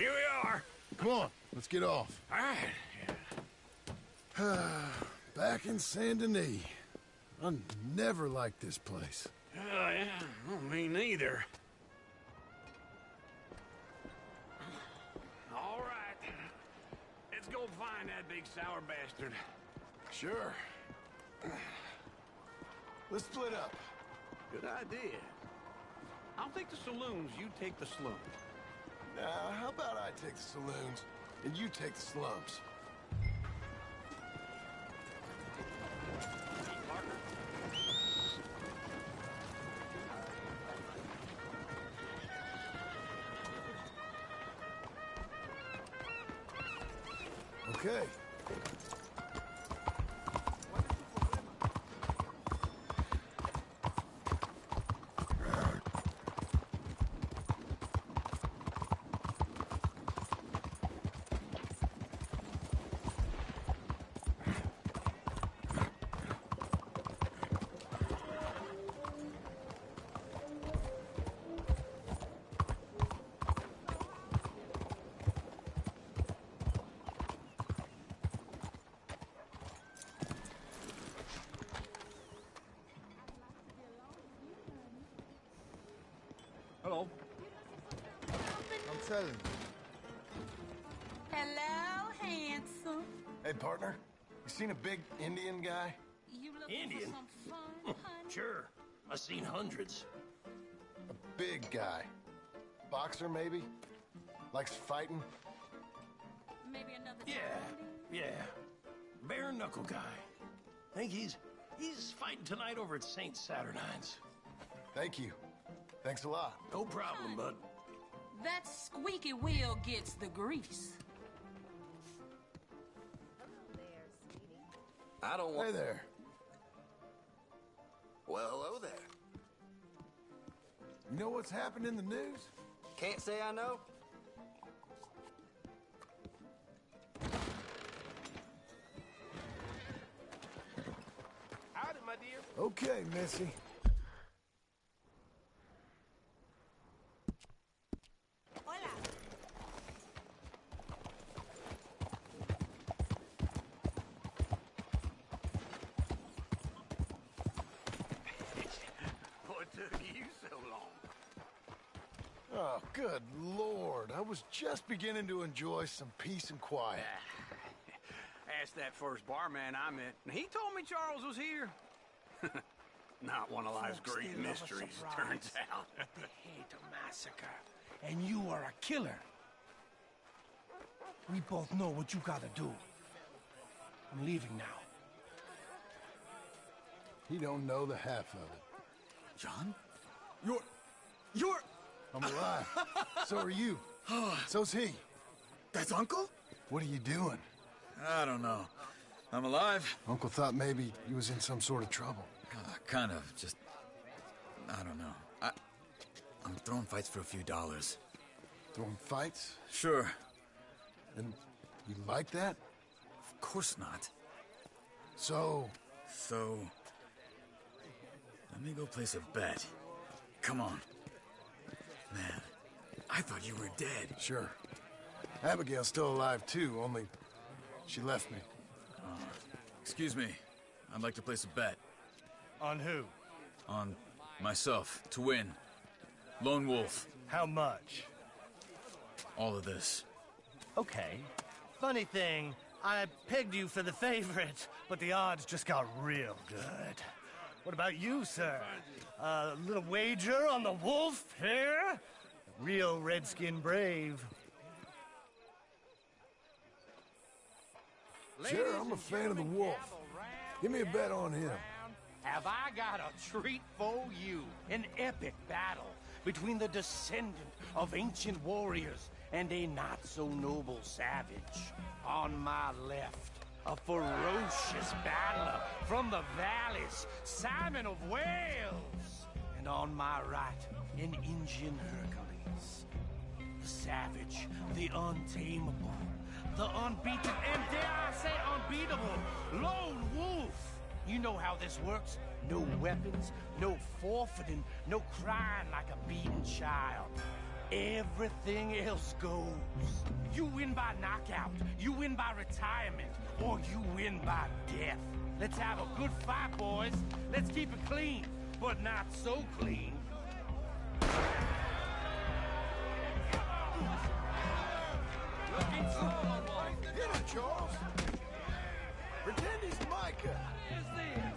Here we are. Come on, let's get off. All right. Back in Saint Denis. I never liked this place. Yeah, well, me neither. All right. Let's go find that big sour bastard. Sure. Let's split up. Good idea. I'll take the saloons, you take the slums. Now, how about I take the saloons and you take the slums? Okay. Hello. I'm telling you. Hello, handsome. Hey, partner. You seen a big Indian guy? You looking Indian? for some fun, honey? Sure. I've seen hundreds. A big guy. Boxer, maybe? Likes fighting? Maybe another Yeah. time? Yeah. Bare knuckle guy. Think he's fighting tonight over at St. Saturnine's. Thank you. Thanks a lot. No problem, bud. That squeaky wheel gets the grease. I don't want... Hey there. Well, hello there. You know what's happened in the news? Can't say I know. Howdy, my dear. Okay, Missy. Hola. What took you so long? Oh, good Lord. I was just beginning to enjoy some peace and quiet. Asked that first barman I met, and he told me Charles was here. Not one of life's Folks, great they love a mysteries, surprise, turns out. but they hate a massacre. And you are a killer. We both know what you gotta do. I'm leaving now. He don't know the half of it. John? You're... I'm alive. So are you. So's he. That's Uncle? What are you doing? I don't know. I'm alive. Uncle thought maybe he was in some sort of trouble. Kind of. Just... I don't know. I'm throwing fights for a few dollars. Throwing fights? Sure. And you like that? Of course not. So... So... Let me go place a bet. Come on. Man, I thought you were dead. Sure. Abigail's still alive, too, only she left me. Excuse me. I'd like to place a bet. On who? On myself, to win. Lone Wolf. How much? All of this. Okay. Funny thing, I pegged you for the favorite, but the odds just got real good. What about you, sir? A little wager on the wolf here? Real redskin brave. Sure, I'm a fan of the wolf. Give me a bet on him. Have I got a treat for you? An epic battle between the descendant of ancient warriors and a not-so-noble savage. On my left, a ferocious battler from the valleys, Simon of Wales. And on my right, an Indian Hercules. The savage, the untamable, the unbeaten, and dare I say unbeatable, Lone Wolf. You know how this works. No weapons, no forfeiting, no crying like a beaten child. everything else goes. You win by knockout, you win by retirement, or you win by death. Let's have a good fight, boys. Let's keep it clean, but not so clean. Looking strong, Hit him, Charles. Pretend he's Micah. Is this?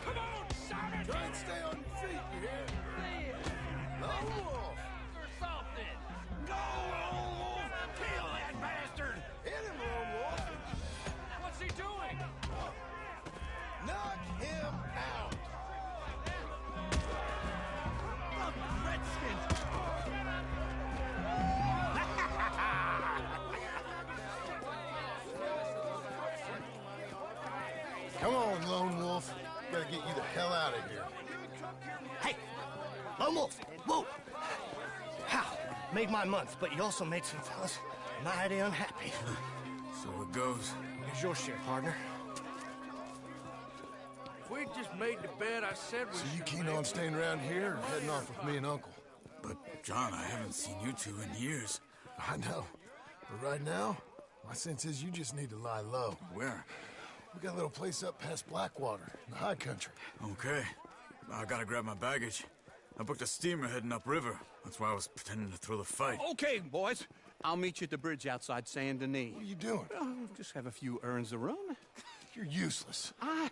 Come on, shout it! Try and stay on your feet, you hear? Lone Wolf. Or something. Go, Lone Wolf! Kill that bastard! Hit him, Lone Wolf. What's he doing? Knock him out. Redskins! Come on, Lone Wolf. Gotta get you the hell out of here. Hey, Lone Wolf, whoa! How? Made my month, but you also made some fellas mighty unhappy. So it goes. Here's your share, partner. If we'd just made the bed I said we So you should keen make. on staying around here or heading off with me and Uncle? But, John, I haven't seen you two in years. I know. But right now, my sense is you just need to lie low. Where? We got a little place up past Blackwater, in the high country. Okay. I gotta grab my baggage. I booked a steamer heading upriver. That's why I was pretending to throw the fight. Okay, boys. I'll meet you at the bridge outside Saint Denis. What are you doing? Oh, just have a few errands to run. You're useless. I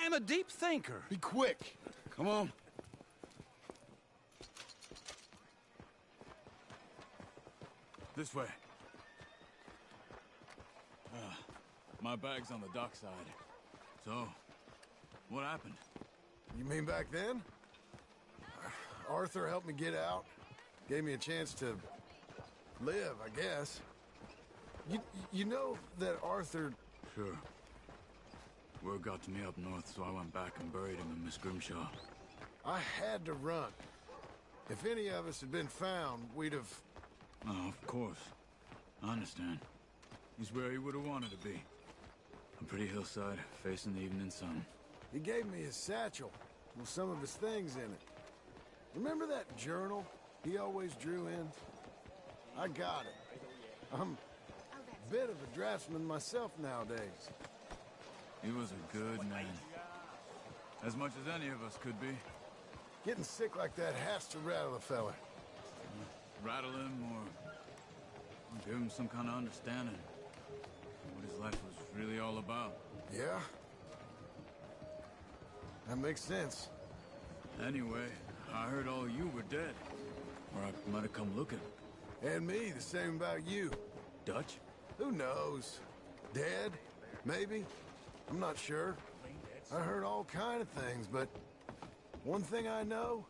am a deep thinker. Be quick. Come on. This way. My bag's on the dockside. So, what happened? You mean back then? Arthur helped me get out. Gave me a chance to live, I guess. You know that Arthur... Sure. Word got to me up north, so I went back and buried him in Miss Grimshaw. I had to run. If any of us had been found, we'd have... Oh, of course. I understand. He's where he would have wanted to be. A pretty hillside, facing the evening sun. He gave me his satchel with some of his things in it. Remember that journal he always drew in? I got it. I'm a bit of a draftsman myself nowadays. He was a good man. As much as any of us could be. Getting sick like that has to rattle a fella. Rattle him or give him some kind of understanding of what his life was really all about. Yeah? That makes sense. Anyway, I heard all you were dead. Or I might have come looking. And me, the same about you. Dutch? Who knows? Dead? Maybe? I'm not sure. I heard all kind of things, but one thing I know,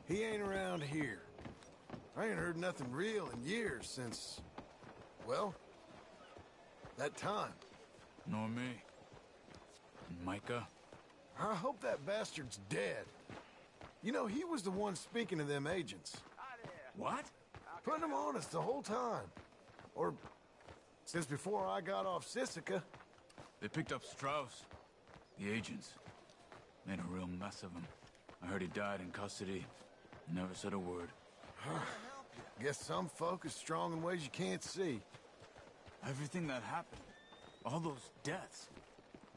he ain't around here. I ain't heard nothing real in years since, well, that time. Nor me. And Micah? I hope that bastard's dead. You know, he was the one speaking to them agents. What? Putting them on us the whole time. Or, since before I got off Sisika. They picked up Strauss. The agents. Made a real mess of him. I heard he died in custody. Never said a word. Guess some folk is strong in ways you can't see. Everything that happened. All those deaths.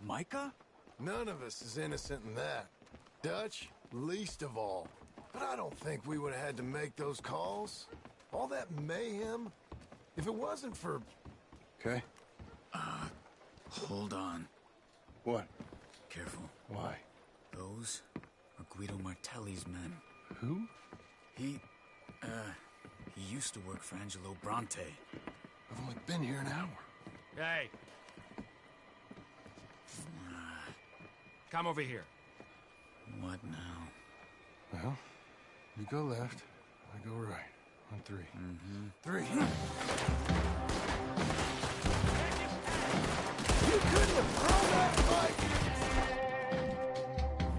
Micah? None of us is innocent in that. Dutch, least of all. But I don't think we would have had to make those calls. All that mayhem. If it wasn't for... Okay. Hold on. What? Careful. Why? Those are Guido Martelli's men. Who? He used to work for Angelo Bronte. I've only been here an hour. Hey. Come over here. What now? Well, you go left, I go right. On three. Mm-hmm. Three. You couldn't have thrown that fight!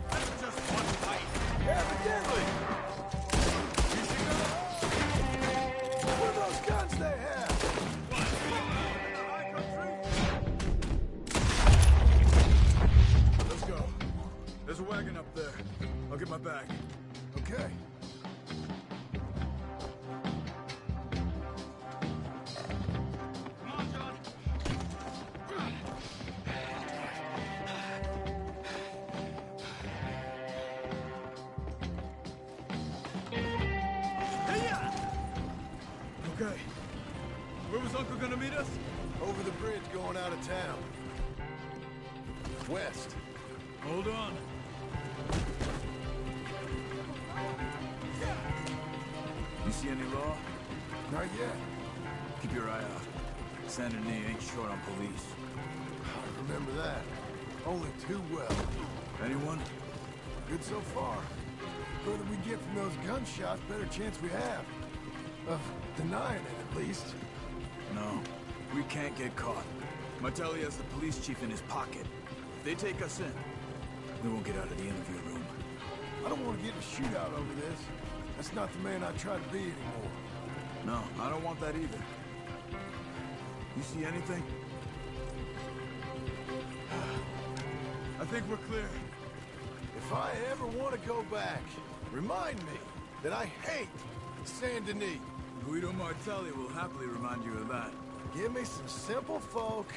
That's just one fight. Evidently! What are those guns they have? Let's go. There's a wagon up there. I'll get my bag. Okay. Uncle gonna meet us? Over the bridge going out of town. West. Hold on. You see any law? Not yet. Keep your eye out. Saint Denis ain't short on police. I remember that. Only too well. Anyone? Good so far. Further we get from those gunshots, better chance we have. Of denying it, at least. No. We can't get caught. Martelli has the police chief in his pocket. If they take us in, we won't get out of the interview room. I don't want to get in a shootout over this. That's not the man I try to be anymore. No, I don't want that either. You see anything? I think we're clear. If I ever want to go back, remind me that I hate Saint Denis. Guido Martelli will happily remind you of that. Give me some simple folk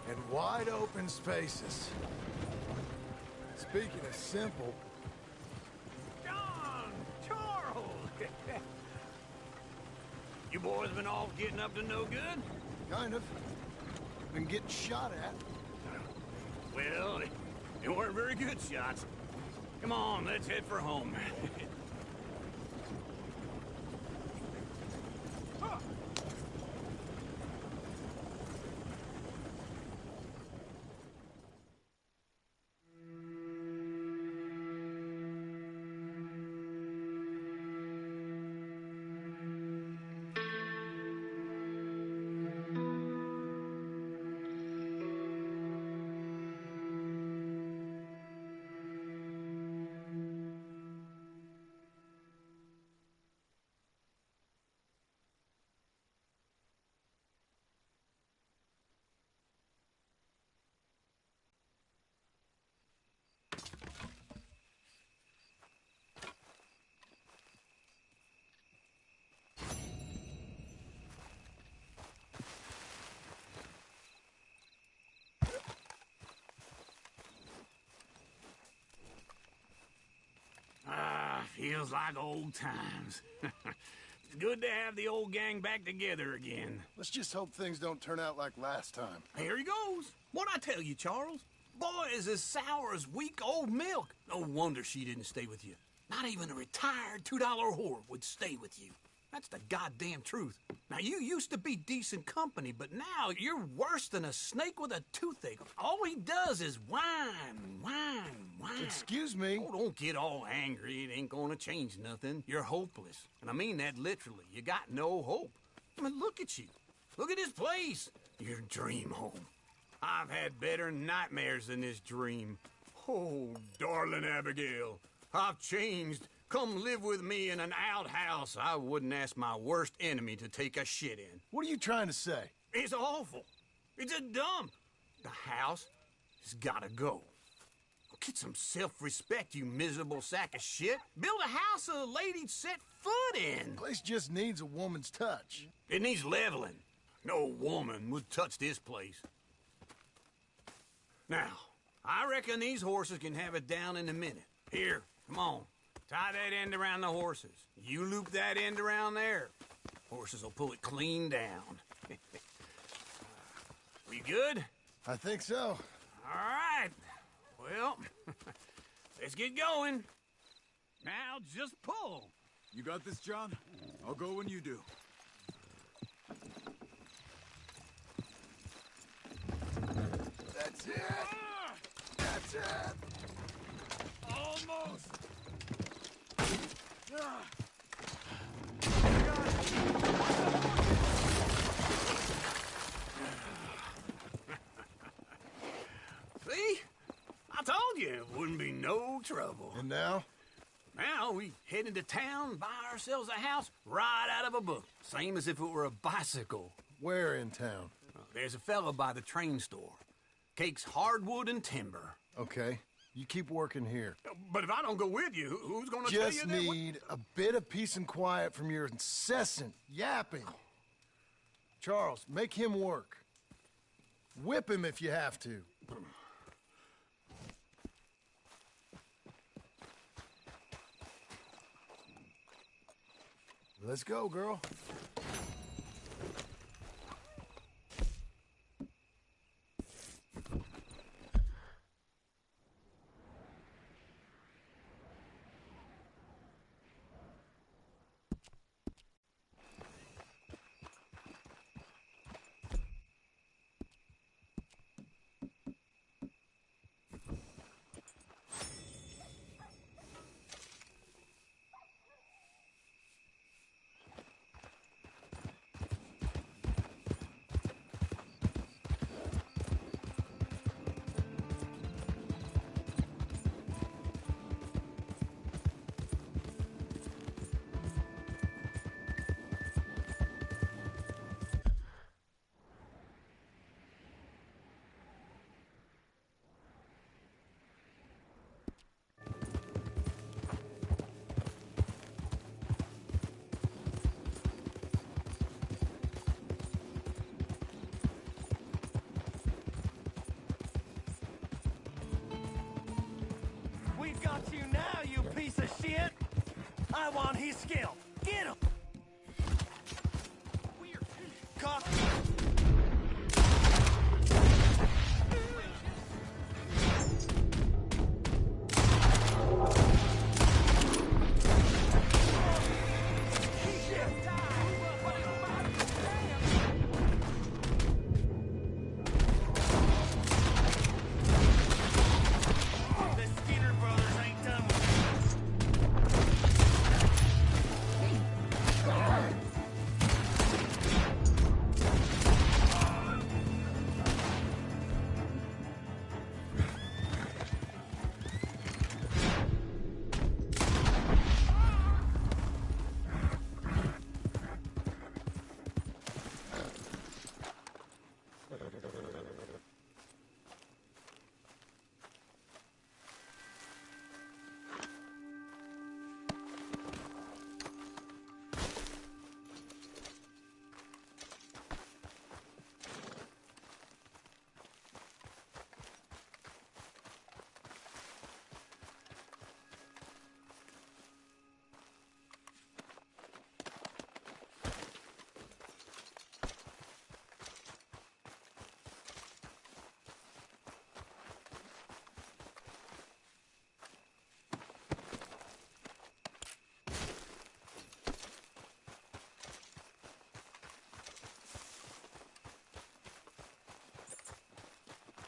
and wide open spaces. Speaking of simple, John! Charles! You boys been all getting up to no good? kind of. Been getting shot at. Well, they weren't very good shots. Come on, let's head for home. Feels like old times. It's good to have the old gang back together again. Let's just hope things don't turn out like last time. Here he goes. What'd I tell you, Charles? Boy is as sour as weak old milk. No wonder she didn't stay with you. Not even a retired $2 whore would stay with you. That's the goddamn truth. Now, you used to be decent company, but now you're worse than a snake with a toothache. All he does is whine, whine, whine. Excuse me? Oh, don't get all angry. It ain't gonna change nothing. You're hopeless. And I mean that literally. You got no hope. I mean, look at you. Look at this place. Your dream home. I've had better nightmares than this dream. Oh, darling Abigail, I've changed. Come live with me in an outhouse I wouldn't ask my worst enemy to take a shit in. What are you trying to say? It's awful. It's a dump. The house has gotta go. Get some self-respect, you miserable sack of shit. Build a house a lady'd set foot in. Place just needs a woman's touch. It needs leveling. No woman would touch this place. Now, I reckon these horses can have it down in a minute. Here, come on. Tie that end around the horses. You loop that end around there. Horses will pull it clean down. We good? I think so. All right. Well, let's get going. Now just pull. You got this, John? I'll go when you do. That's it. That's it. Almost. See? I told you it wouldn't be no trouble. And now? Now we head into town, buy ourselves a house right out of a book. Same as if it were a bicycle. Where in town? There's a fella by the train store. Cakes hardwood and timber. Okay. You keep working here. But if I don't go with you, who's gonna tell you Just that? need a bit of peace and quiet from your incessant yapping. Charles, make him work. Whip him if you have to. Let's go, girl. shit? I want his skill. Get him! Coffee.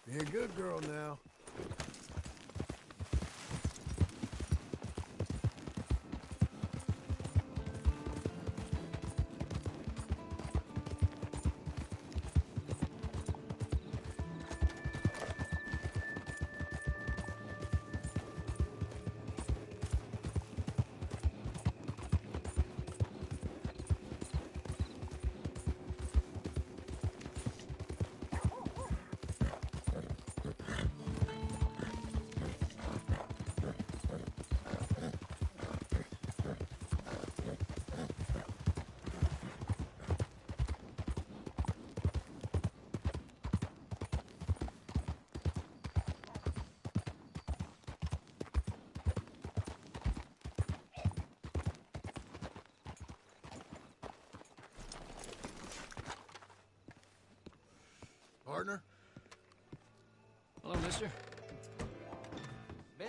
Be a good girl now. Partner? Hello, mister.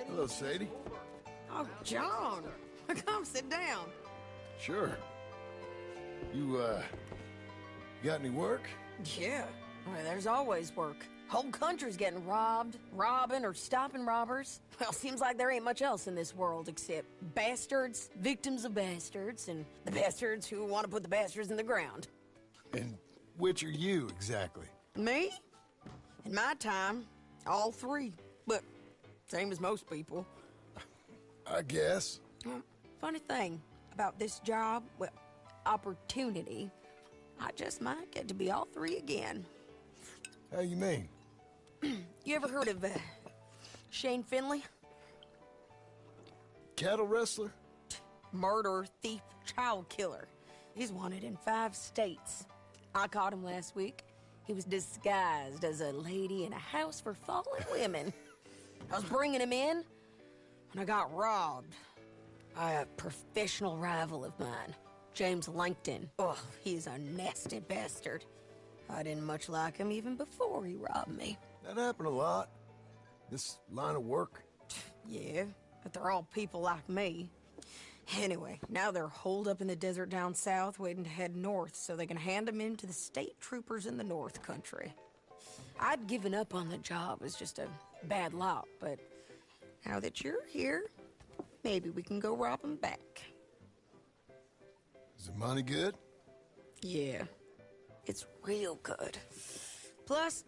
Hello, Sadie. Oh, John. Come sit down. Sure. You got any work? Yeah. Well, there's always work. Whole country's getting robbed, robbing, or stopping robbers. Well, seems like there ain't much else in this world except bastards, victims of bastards, and the bastards who want to put the bastards in the ground. And which are you, exactly? Me? In my time, all three. But same as most people. I guess. Funny thing about this job, well, opportunity, I just might get to be all three again. How you mean? You ever heard of Shane Finley? Cattle wrestler? Murderer, thief, child killer. He's wanted in 5 states. I caught him last week. He was disguised as a lady in a house for fallen women. I was bringing him in, and I got robbed by a professional rival of mine, James Langton. Oh, he's a nasty bastard. I didn't much like him even before he robbed me. That happened a lot. This line of work. Yeah, but they're all people like me. Anyway, now they're holed up in the desert down south, waiting to head north so they can hand them in to the state troopers in the north country. I'd given up on the job as just a bad lot, but now that you're here, maybe we can go rob them back. Is the money good? Yeah, it's real good. Plus,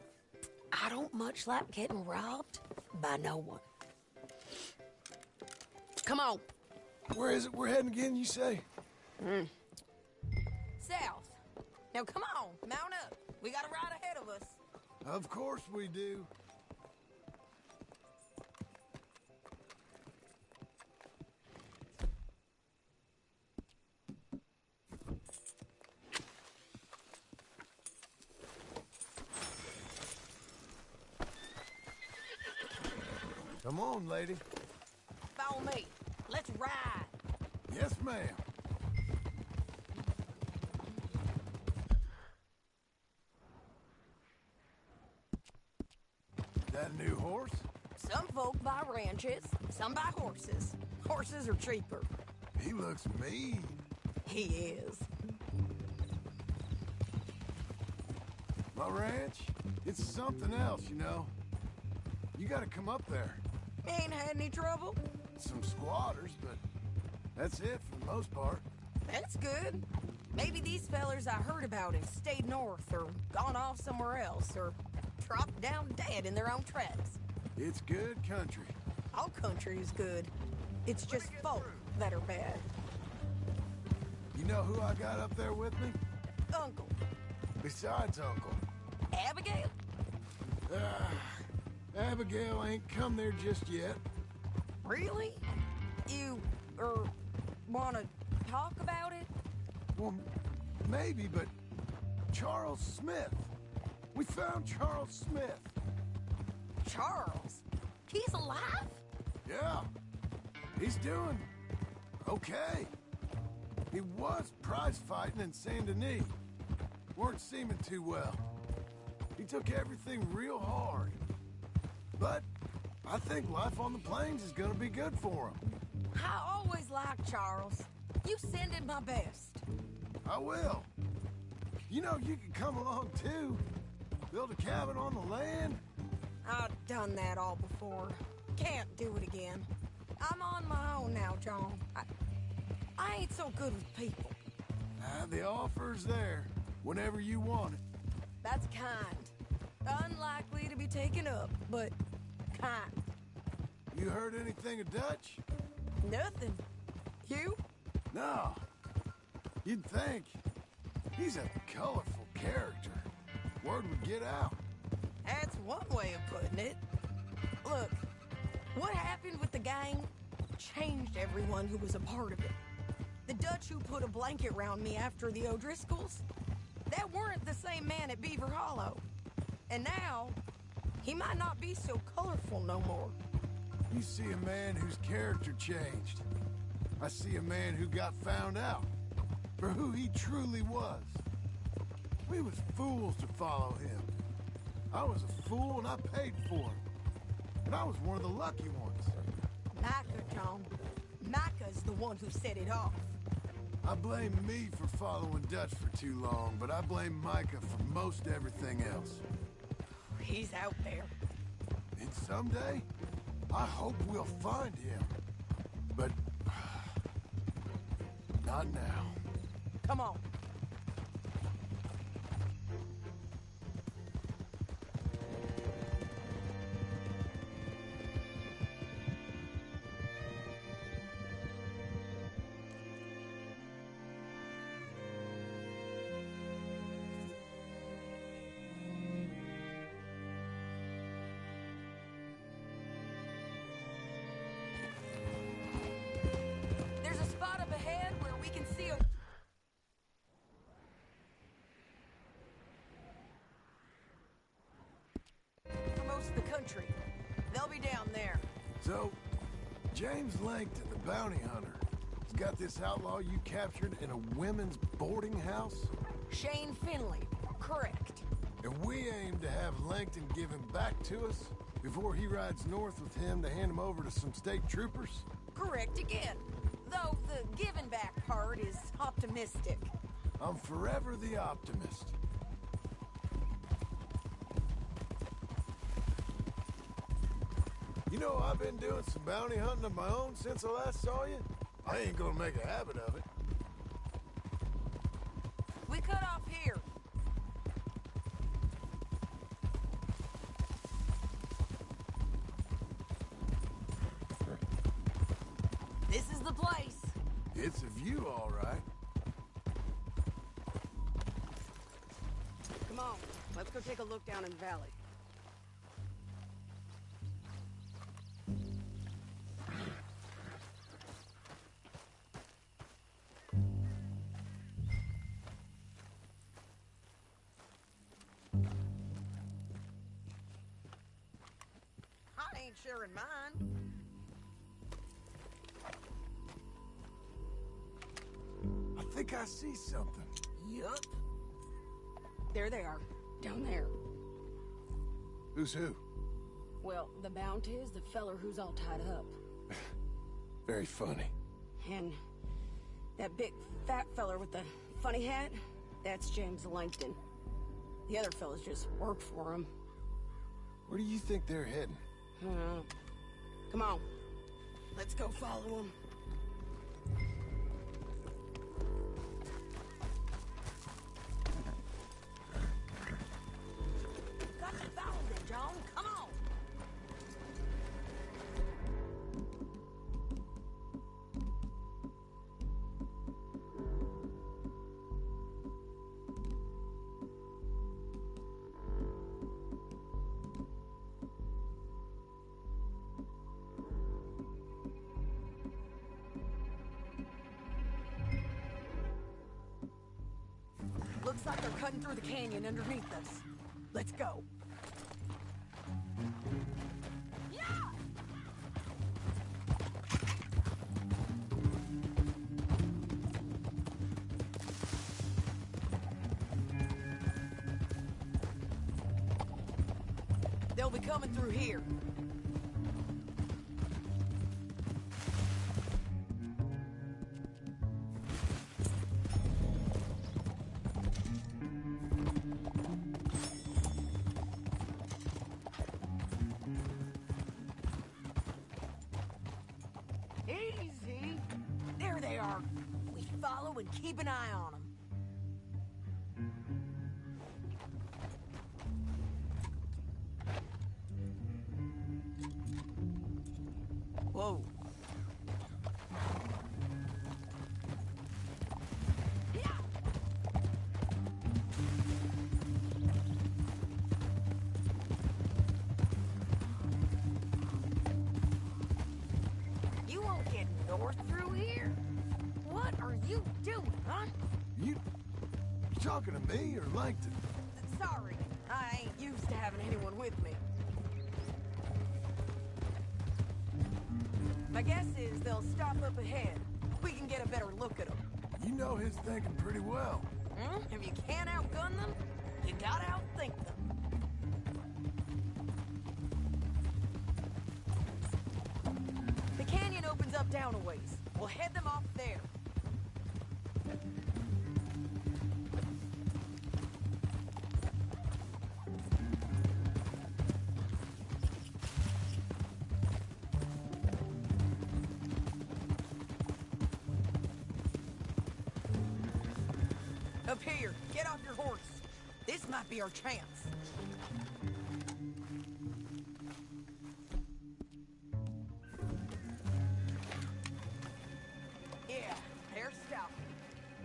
I don't much like getting robbed by no one. Come on. Where is it we're heading again, you say? South. Now come on, mount up. We got a ride ahead of us. Of course we do. Come on, lady. Follow me. Let's ride. Yes, ma'am. That a new horse? Some folk buy ranches, some buy horses. Horses are cheaper. He looks mean. He is. My ranch, it's something else, you know. You gotta come up there. Ain't had any trouble? Some squatters, but that's it for the most part. That's good. Maybe these fellers I heard about have stayed north or gone off somewhere else or dropped down dead in their own tracks. It's good country. All country is good. It's just folk that are bad. You know who I got up there with me? Uncle. Besides Uncle. Abigail? Abigail ain't come there just yet. Really? You, wanna talk about it? Well, maybe, but Charles Smith. We found Charles Smith. Charles? He's alive? Yeah. He's doing okay. He was prize fighting in Saint Denis. Weren't seeming too well. He took everything real hard. But I think life on the plains is gonna be good for him. I always liked Charles. You send him my best. I will. You know, you can come along too. Build a cabin on the land. I've done that all before. Can't do it again. I'm on my own now, John. I ain't so good with people. The offer's there whenever you want it. That's kind. Unlikely to be taken up, but kind. You heard anything of Dutch? Nothing. You? No. You'd think. He's a colorful character. Word would get out. That's one way of putting it. Look, what happened with the gang changed everyone who was a part of it. The Dutch who put a blanket round me after the O'Driscolls, that weren't the same man at Beaver Hollow. And now, he might not be so colorful no more. You see a man whose character changed. I see a man who got found out for who he truly was. We was fools to follow him. I was a fool and I paid for him. And I was one of the lucky ones. Micah, John. Micah's the one who set it off. I blame me for following Dutch for too long, but I blame Micah for most everything else. He's out there. And someday, I hope we'll find him. But not now. Come on. There's a spot up ahead where we can see a... for most of the country. They'll be down there. So, James Langton, the bounty hunter, has got this outlaw you captured in a women's boarding house? Shane Finley. Correct. And we aim to have Langton give him back to us before he rides north with him to hand him over to some state troopers? Correct again. Though the giving back part is optimistic. I'm forever the optimist. You know, I've been doing some bounty hunting of my own since I last saw you. I ain't gonna make a habit of it. We cut off here. This is the place. It's a view, all right. Come on, let's go take a look down in the valley. I ain't sharing mine. think I see something. Yup. There they are, down there. Who's who? Well, the bounty is the feller who's all tied up. Very funny. And that big fat feller with the funny hat, that's James Langton. The other fellas just work for him. Where do you think they're heading? Come on. Let's go follow them. Got to follow them, John. Come on. Looks like they're cutting through the canyon underneath us. Let's go. Yeah! They'll be coming through here. Easy. There they are. We follow and keep an eye on them. Whoa. Yeah. You won't get north through here. What are you doing, huh? You talking to me or Langton? Sorry, I ain't used to having anyone with me. My guess is they'll stop up ahead. We can get a better look at them. You know his thinking pretty well. If you can't outgun them, you gotta outthink them. The canyon opens up down a ways. We'll head them off there. Up here, get off your horse. This might be our chance. Yeah, they're stopping.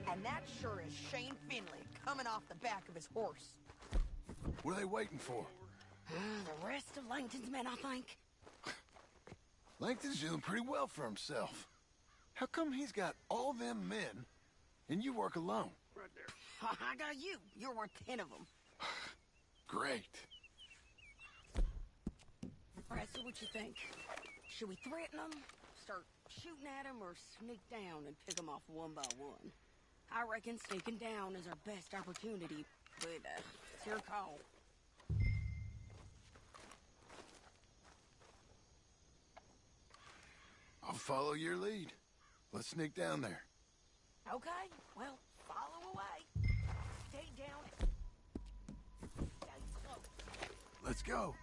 And that sure is Shane Finley coming off the back of his horse. What are they waiting for? The rest of Langton's men, I think. Langton's doing pretty well for himself. How come he's got all them men and you work alone? I got you. You're worth 10 of them. Great. All right, so what you think? Should we threaten them, start shooting at them, or sneak down and pick them off one by one? I reckon sneaking down is our best opportunity, but it's your call. I'll follow your lead. Let's sneak down there. Okay, well, follow away. Stay down. Stay slow. Let's go.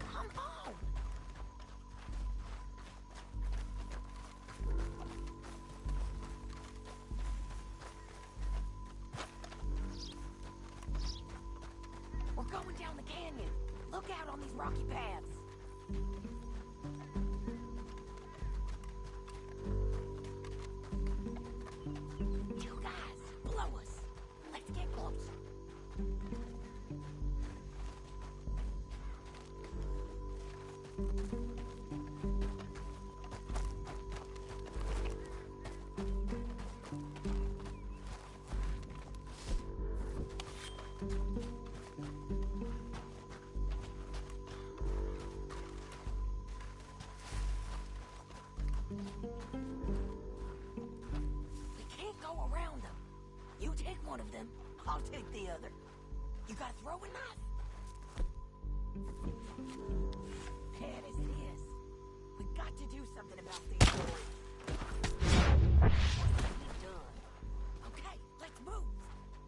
Come on. We're going down the canyon. Look out on these rocky paths. You guys, blow us. Let's get close. I'll take the other. You got a throwing knife? Bad as it is, we got to do something about these boys. What's to be done? Okay, let's move.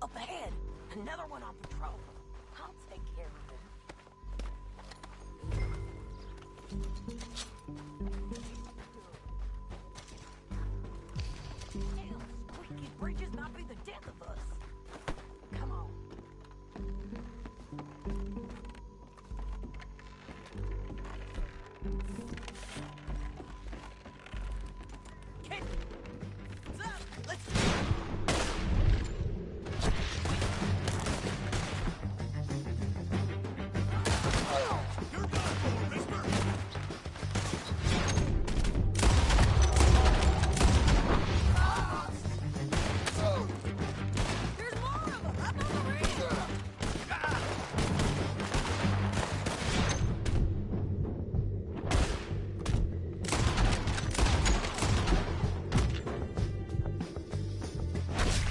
Up ahead, another one on patrol. I'll take care of him. Hell, squeaky bridges might be the death of us. Come on. Kid, what's up? Let's You're done for, mister! There's more of them up on the ridge.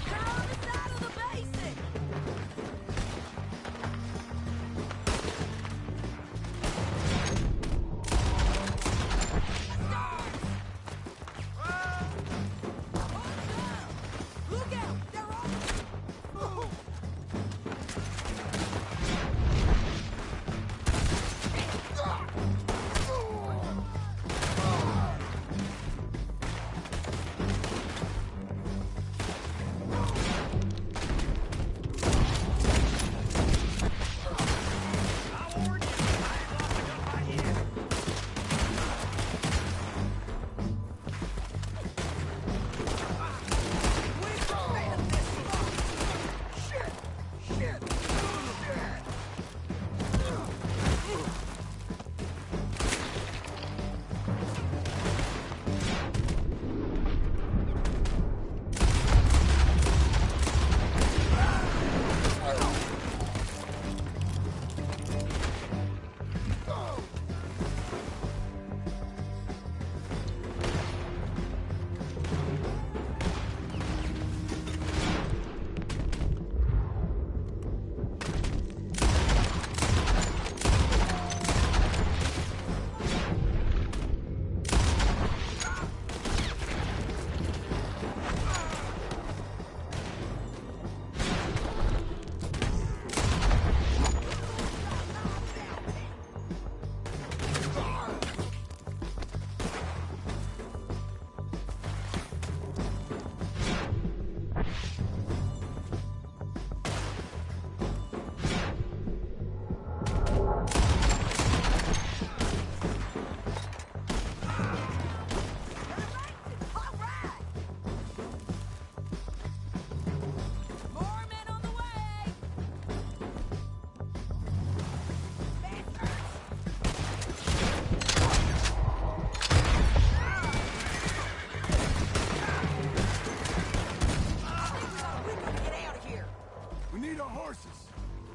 They're on the side of the basin. Look out! They're on. All right. More men on the way. We gotta get out of here. We need our horses.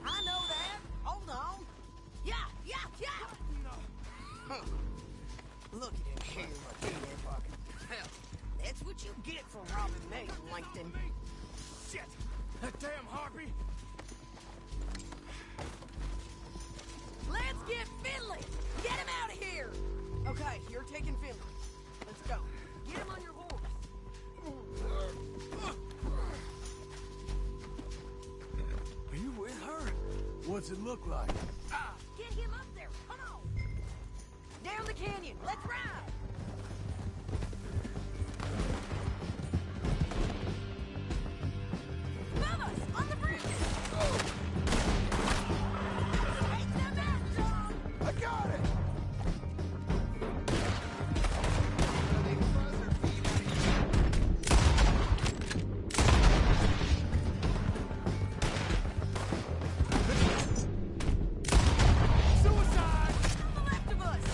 I know that. Hold on. Yeah. Look at him here, my pocket. Hell, that's what you get for robbing me, Langton. Shit! That damn harpy! Let's get Finley. Get him out of here. Okay, you're taking Finley. Let's go. Get him on your horse. Are you with her? What's it look like? Get him up there. Come on. Down the canyon. Let's ride. Fellas, on the bridge. Take them out, John. I got it! On the left of us.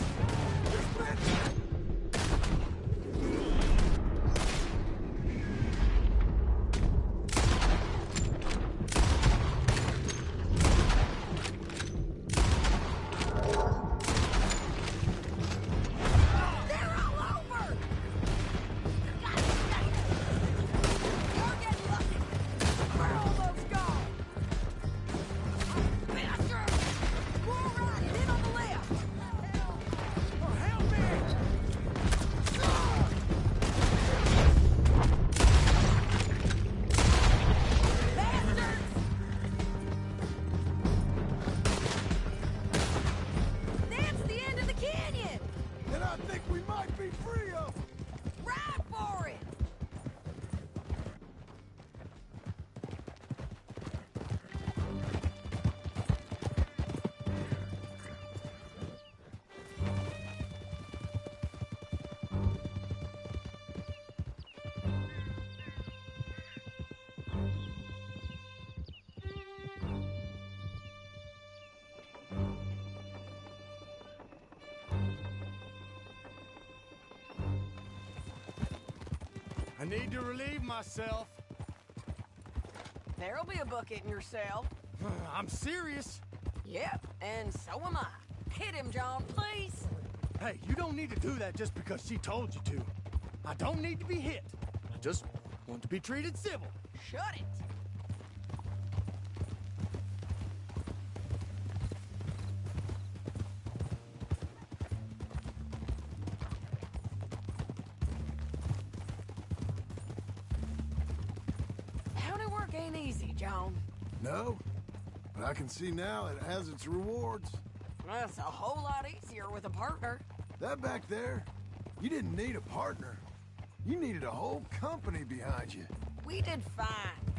I need to relieve myself. There'll be a bucket in your cell. I'm serious. Yep, and so am I. Hit him, John, please. Hey, you don't need to do that just because she told you to. I don't need to be hit. I just want to be treated civil. Shut it. County work ain't easy, John. No, but I can see now it has its rewards. That's a whole lot easier with a partner. That back there, you didn't need a partner. You needed a whole company behind you. We did fine.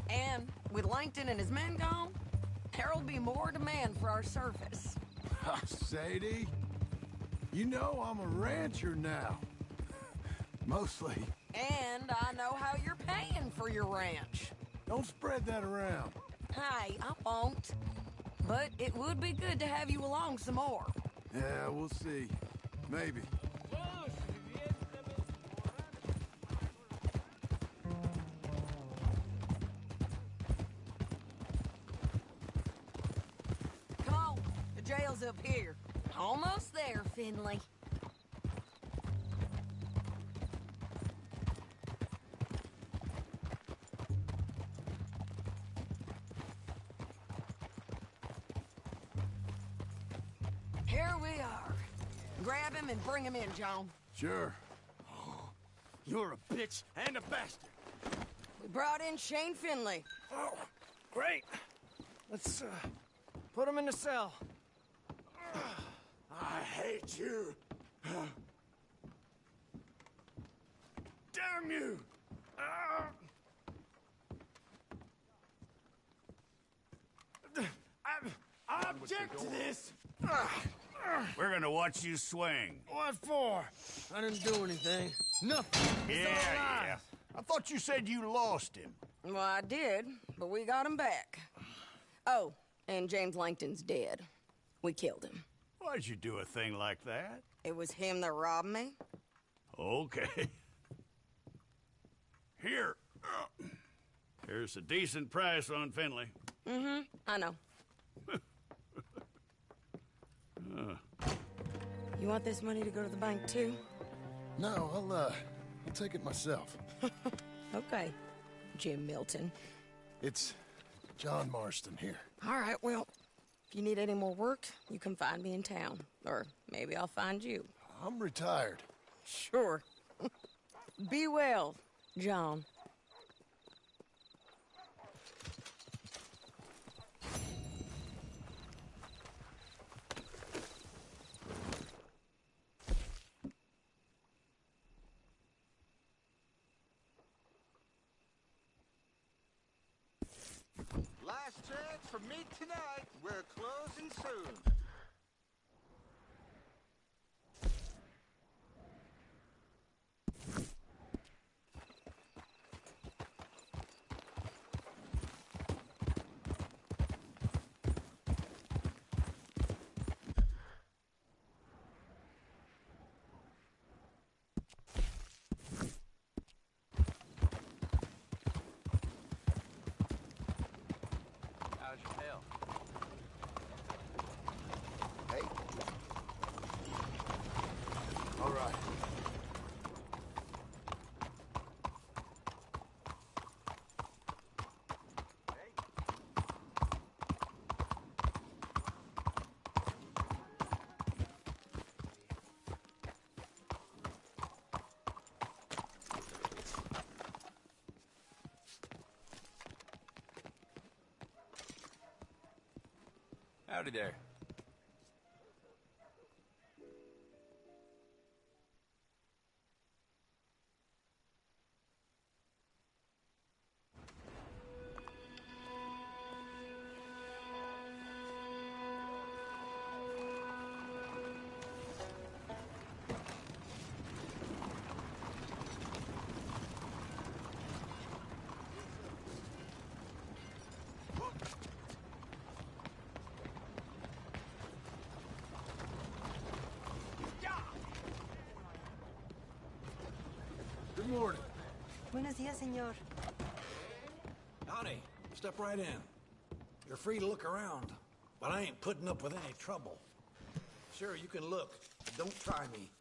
And with Langton and his men gone, there'll be more demand for our service. Sadie, you know I'm a rancher now. Mostly. And I know how you're paying for your ranch. Don't spread that around. Hey, I won't. But it would be good to have you along some more. Yeah, we'll see. Maybe. Come on, the jail's up here. Almost there, Finley. Here we are. Grab him and bring him in, John. Sure. You're a bitch and a bastard. We brought in Shane Finley. Oh, great. Let's, put him in the cell. I hate you. Damn you! I object to this! We're gonna watch you swing. What for? I didn't do anything. Nothing. It's all lies. I thought you said you lost him. Well, I did, but we got him back. Oh, and James Langton's dead. We killed him. Why'd you do a thing like that? It was him that robbed me. Okay. Here. Here's a decent price on Finley. Mm-hmm, I know. You want this money to go to the bank, too? No, I'll take it myself. Okay, Jim Milton. It's John Marston here. All right, well, if you need any more work, you can find me in town. Or maybe I'll find you. I'm retired. Sure. Be well, John. Last chance for me tonight. We're closing soon. All right. Howdy there. Buenos dias, senor. Howdy. Step right in. You're free to look around, but I ain't putting up with any trouble. Sure, you can look, but don't try me.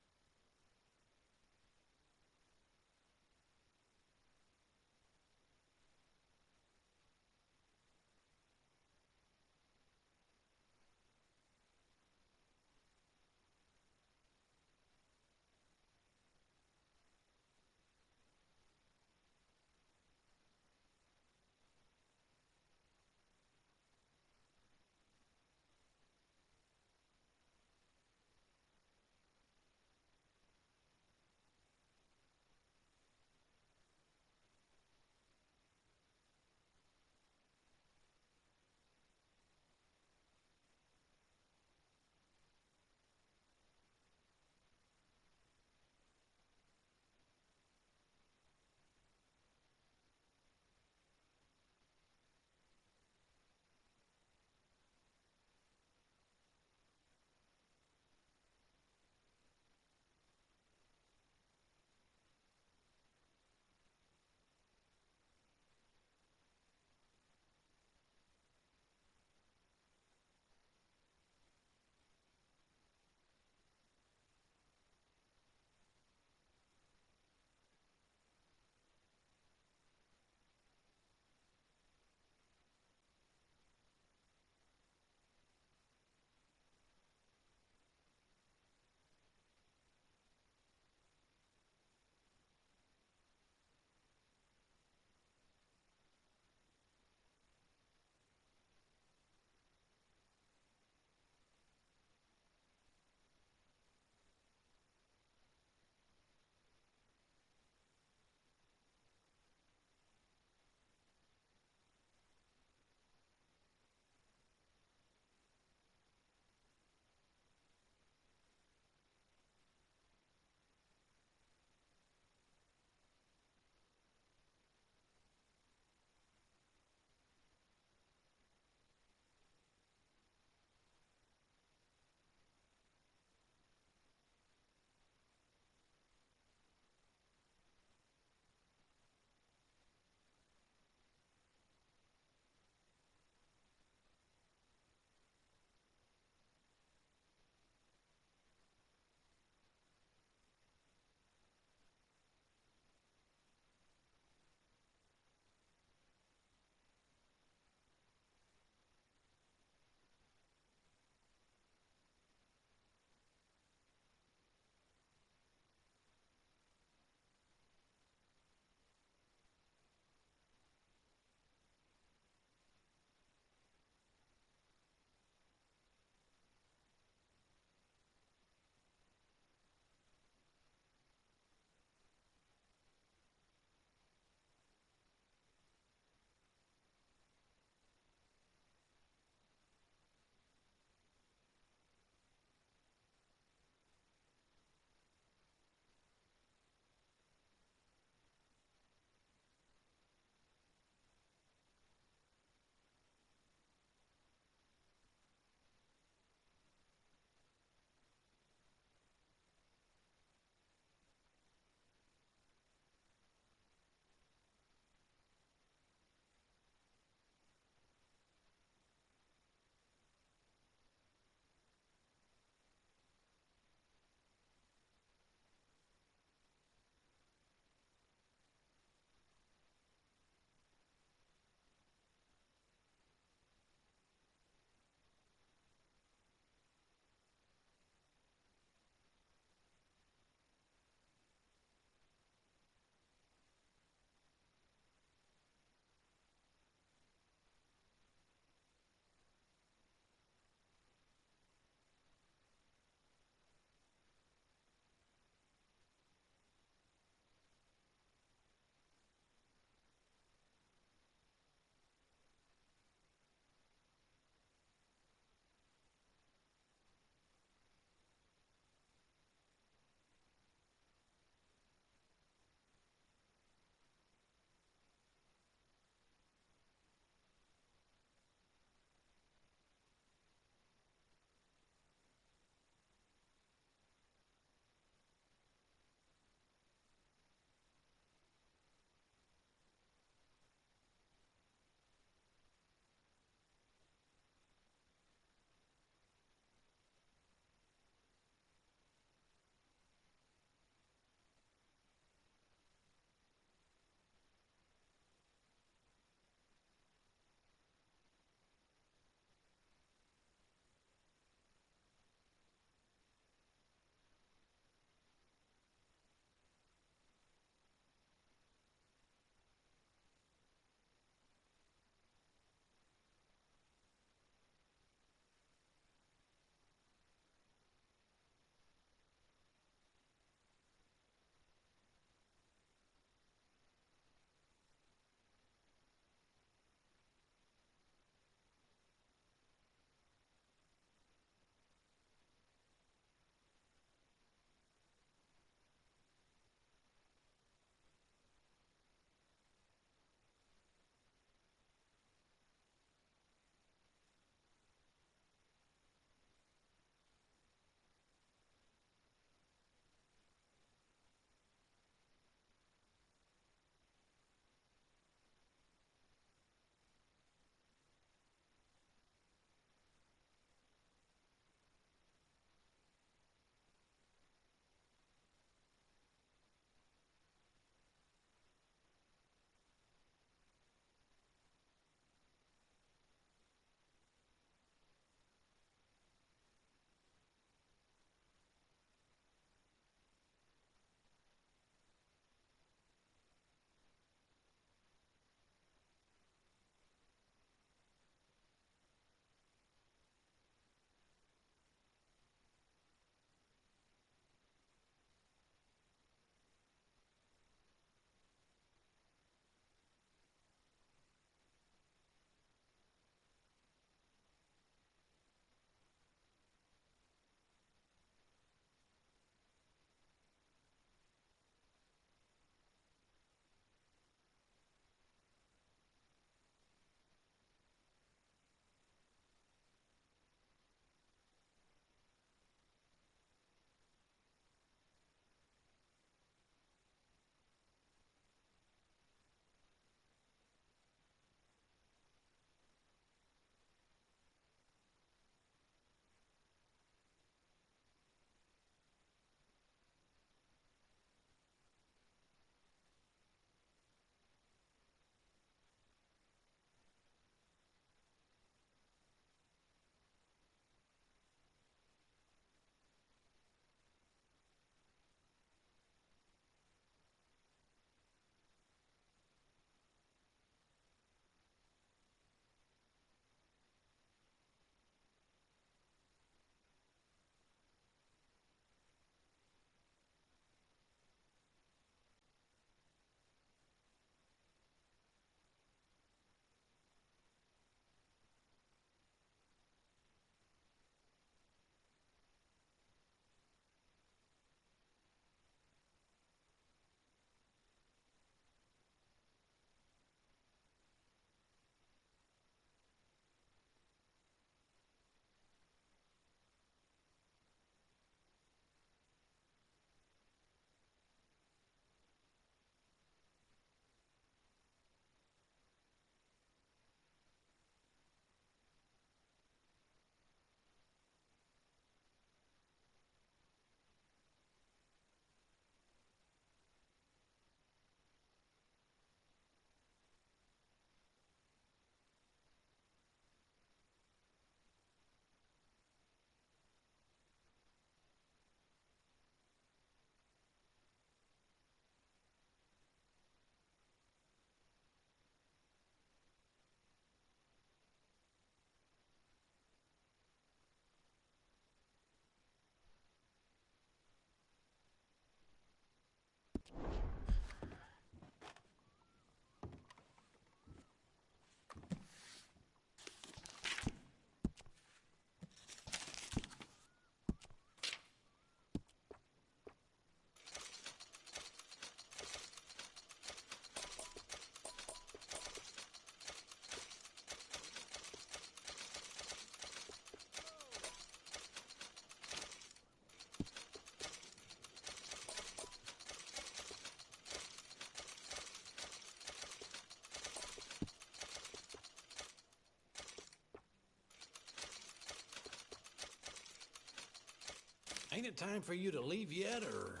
Ain't it time for you to leave yet, or...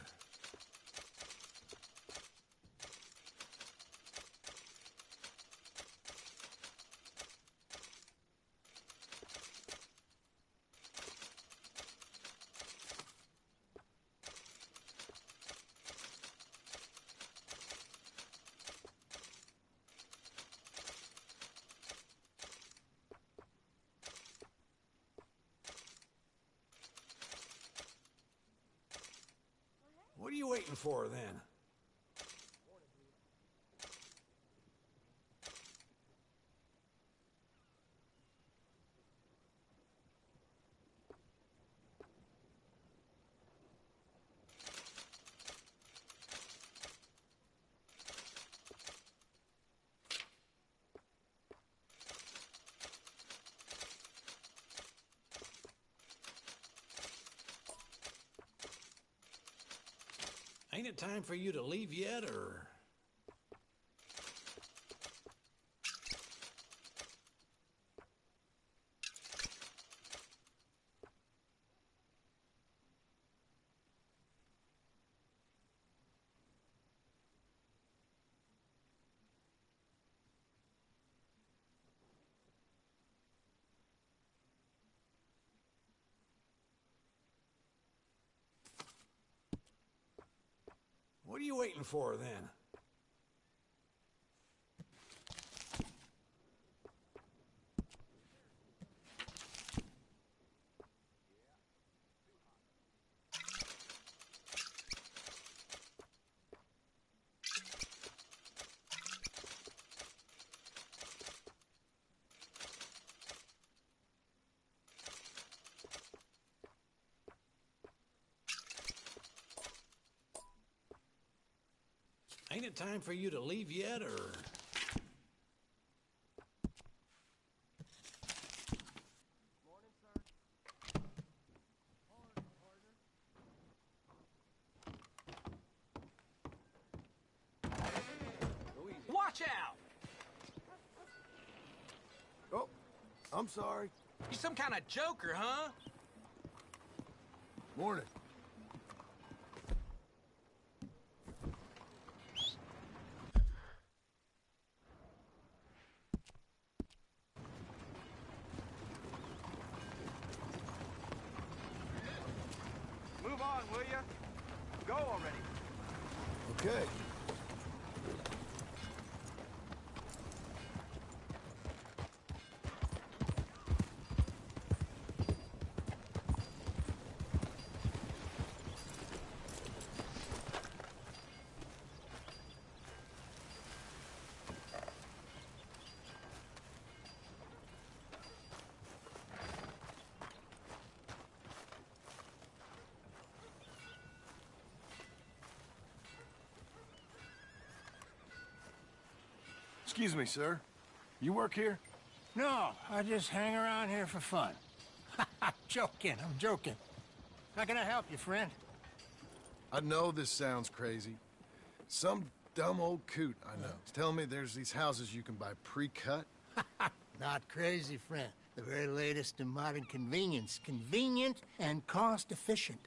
What are you waiting for, then? Ain't it time for you to leave yet, or... What are you waiting for, then? Ain't it time for you to leave yet, or... Watch out! Oh, I'm sorry. You some kind of joker, huh? Morning. Move on, will ya? Go already. Okay. Excuse me, sir. You work here? No, I just hang around here for fun. I'm joking. How can I help you, friend? I know this sounds crazy. Some dumb old coot I know is telling me there's these houses you can buy pre-cut. Not crazy, friend. The very latest in modern convenience. Convenient and cost-efficient.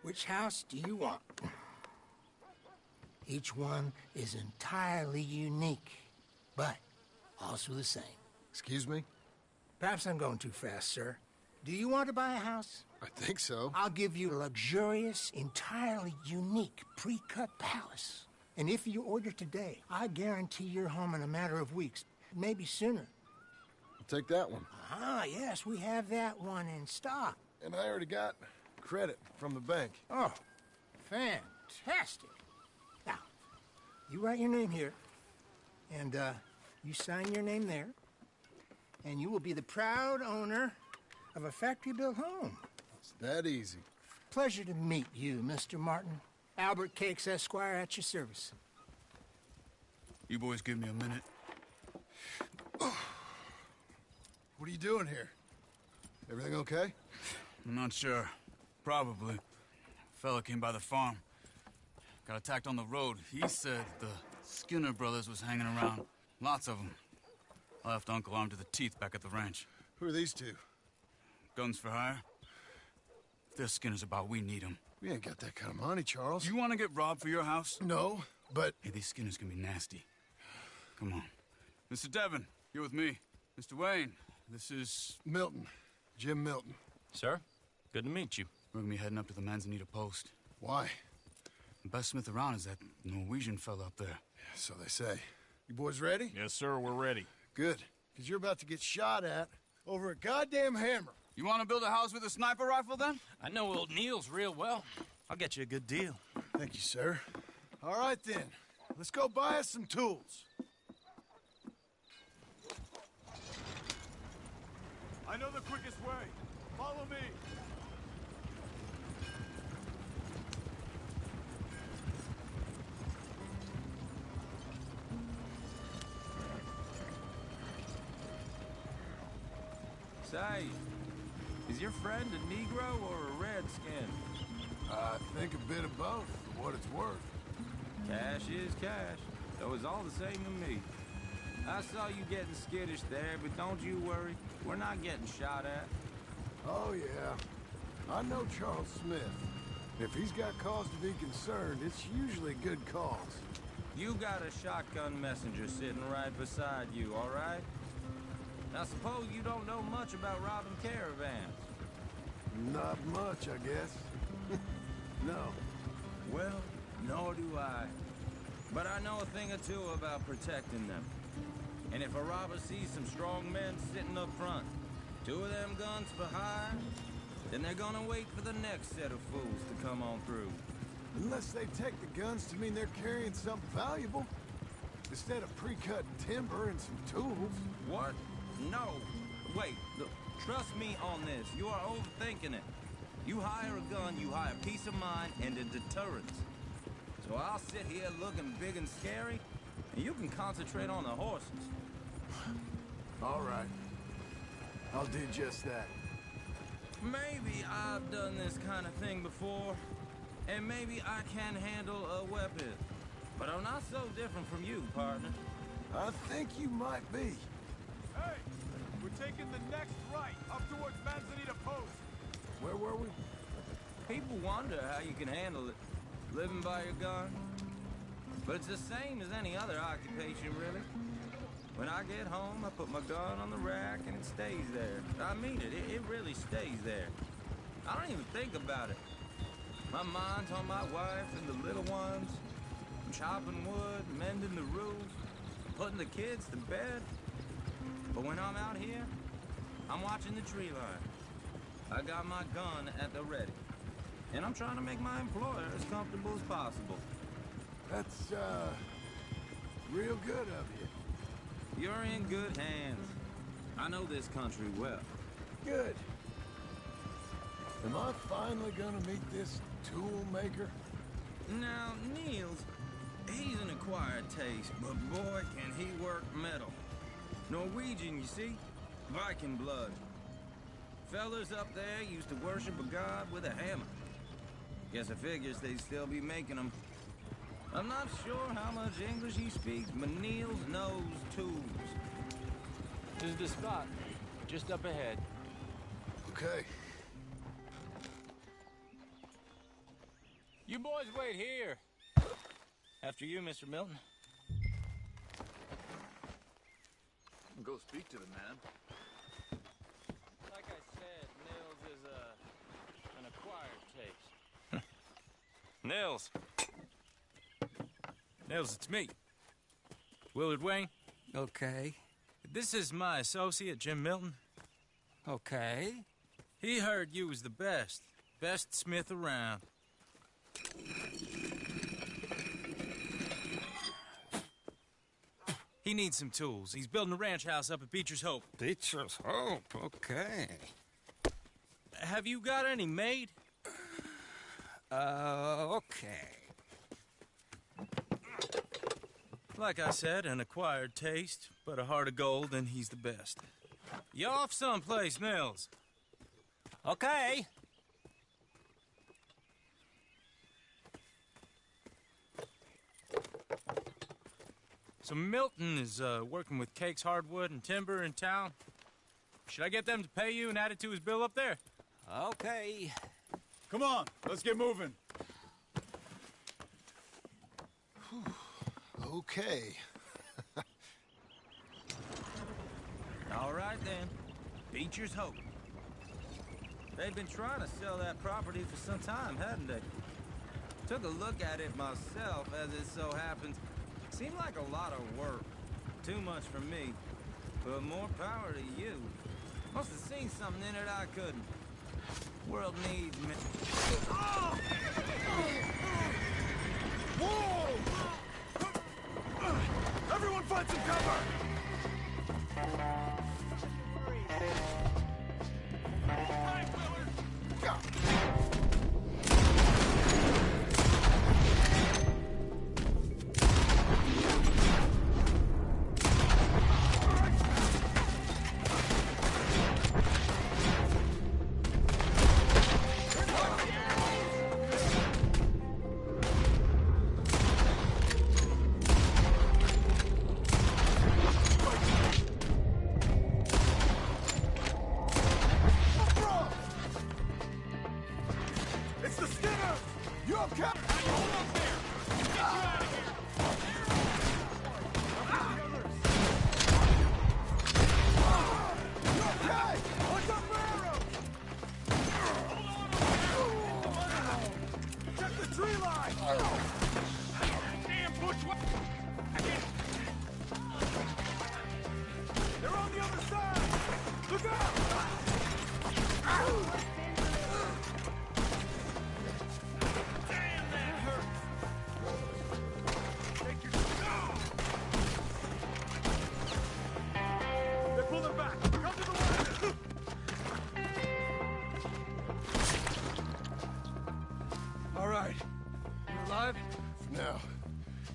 Which house do you want? Each one is entirely unique, but also the same. Excuse me? Perhaps I'm going too fast, sir. Do you want to buy a house? I think so. I'll give you a luxurious, entirely unique pre-cut palace. And if you order today, I guarantee you're home in a matter of weeks, maybe sooner. I'll take that one. Ah, yes, we have that one in stock. And I already got credit from the bank. Oh, fantastic. Now, you write your name here, and you sign your name there, and you will be the proud owner of a factory-built home. It's that easy. Pleasure to meet you, Mr. Martin. Albert Cakes, Esquire, at your service. You boys give me a minute. What are you doing here? Everything okay? I'm not sure. Probably. Fella came by the farm. Got attacked on the road. He said the Skinner brothers was hanging around. Lots of them. I left Uncle armed to the teeth back at the ranch. Who are these two? Guns for hire. If there's Skinner's about, we need him. We ain't got that kind of money, Charles. You want to get robbed for your house? No, but... Hey, these Skinners can be nasty. Come on. Mr. Devon, you're with me. Mr. Wayne, this is... Milton. Jim Milton. Sir, good to meet you. We're gonna be heading up to the Manzanita post. Why? The best smith around is that Norwegian fella up there. Yeah, so they say. You boys ready? Yes, sir, we're ready. Good, because you're about to get shot at over a goddamn hammer. You want to build a house with a sniper rifle, then? I know old Neil's real well. I'll get you a good deal. Thank you, sir. All right, then. Let's go buy us some tools. I know the quickest way. Follow me. Say, is your friend a Negro or a Redskin? I think a bit of both, for what it's worth. Cash is cash, though it's all the same to me. I saw you getting skittish there, but don't you worry. We're not getting shot at. Oh, yeah. I know Charles Smith. If he's got cause to be concerned, it's usually good cause. You got a shotgun messenger sitting right beside you, all right? Now, suppose you don't know much about robbing caravans. Not much, I guess. No. Well, nor do I. But I know a thing or two about protecting them. And if a robber sees some strong men sitting up front, 2 of them guns behind, then they're gonna wait for the next set of fools to come on through. Unless they take the guns to mean they're carrying something valuable. Instead of pre-cut timber and some tools. What? No. Wait, look, trust me on this. You are overthinking it. You hire a gun, you hire peace of mind and a deterrence. So I'll sit here looking big and scary, and you can concentrate on the horses. All right. I'll do just that. Maybe I've done this kind of thing before, and maybe I can handle a weapon. But I'm not so different from you, partner. I think you might be. Hey, we're taking the next right, up towards Manzanita Post. Where were we? People wonder how you can handle it, living by your gun. But it's the same as any other occupation, really. When I get home, I put my gun on the rack and it stays there. I mean it, it really stays there. I don't even think about it. My mind's on my wife and the little ones. I'm chopping wood, mending the roof, putting the kids to bed. But when I'm out here, I'm watching the tree line. I got my gun at the ready. And I'm trying to make my employer as comfortable as possible. That's, real good of you. You're in good hands. I know this country well. Good. Am I finally gonna meet this tool maker? Now, Niels, he's an acquired taste, but boy, can he work metal. Norwegian, you see? Viking blood. Fellas up there used to worship a god with a hammer. Guess I figures they'd still be making them. I'm not sure how much English he speaks, but Niels knows tools. This is the spot, just up ahead. Okay. You boys wait here. After you, Mr. Milton. Go speak to the man. Like I said, Nils is an acquired taste. Nils. Nils, it's me. Willard Wayne. Okay. This is my associate, Jim Milton. Okay. He heard you was the best. Best smith around. He needs some tools. He's building a ranch house up at Beecher's Hope. Beecher's Hope, okay. Have you got any made? Okay. Like I said, an acquired taste, but a heart of gold, and he's the best. You off someplace, Nils? Okay. So Milton is working with Cake's Hardwood and Timber in town. Should I get them to pay you and add it to his bill up there? Okay. Come on, let's get moving. Okay. All right, then. Beecher's Hope. They've been trying to sell that property for some time, hadn't they? Took a look at it myself, as it so happens. Seemed like a lot of work. Too much for me. But more power to you. Must have seen something in it I couldn't. World needs me. Whoa! Everyone find some cover!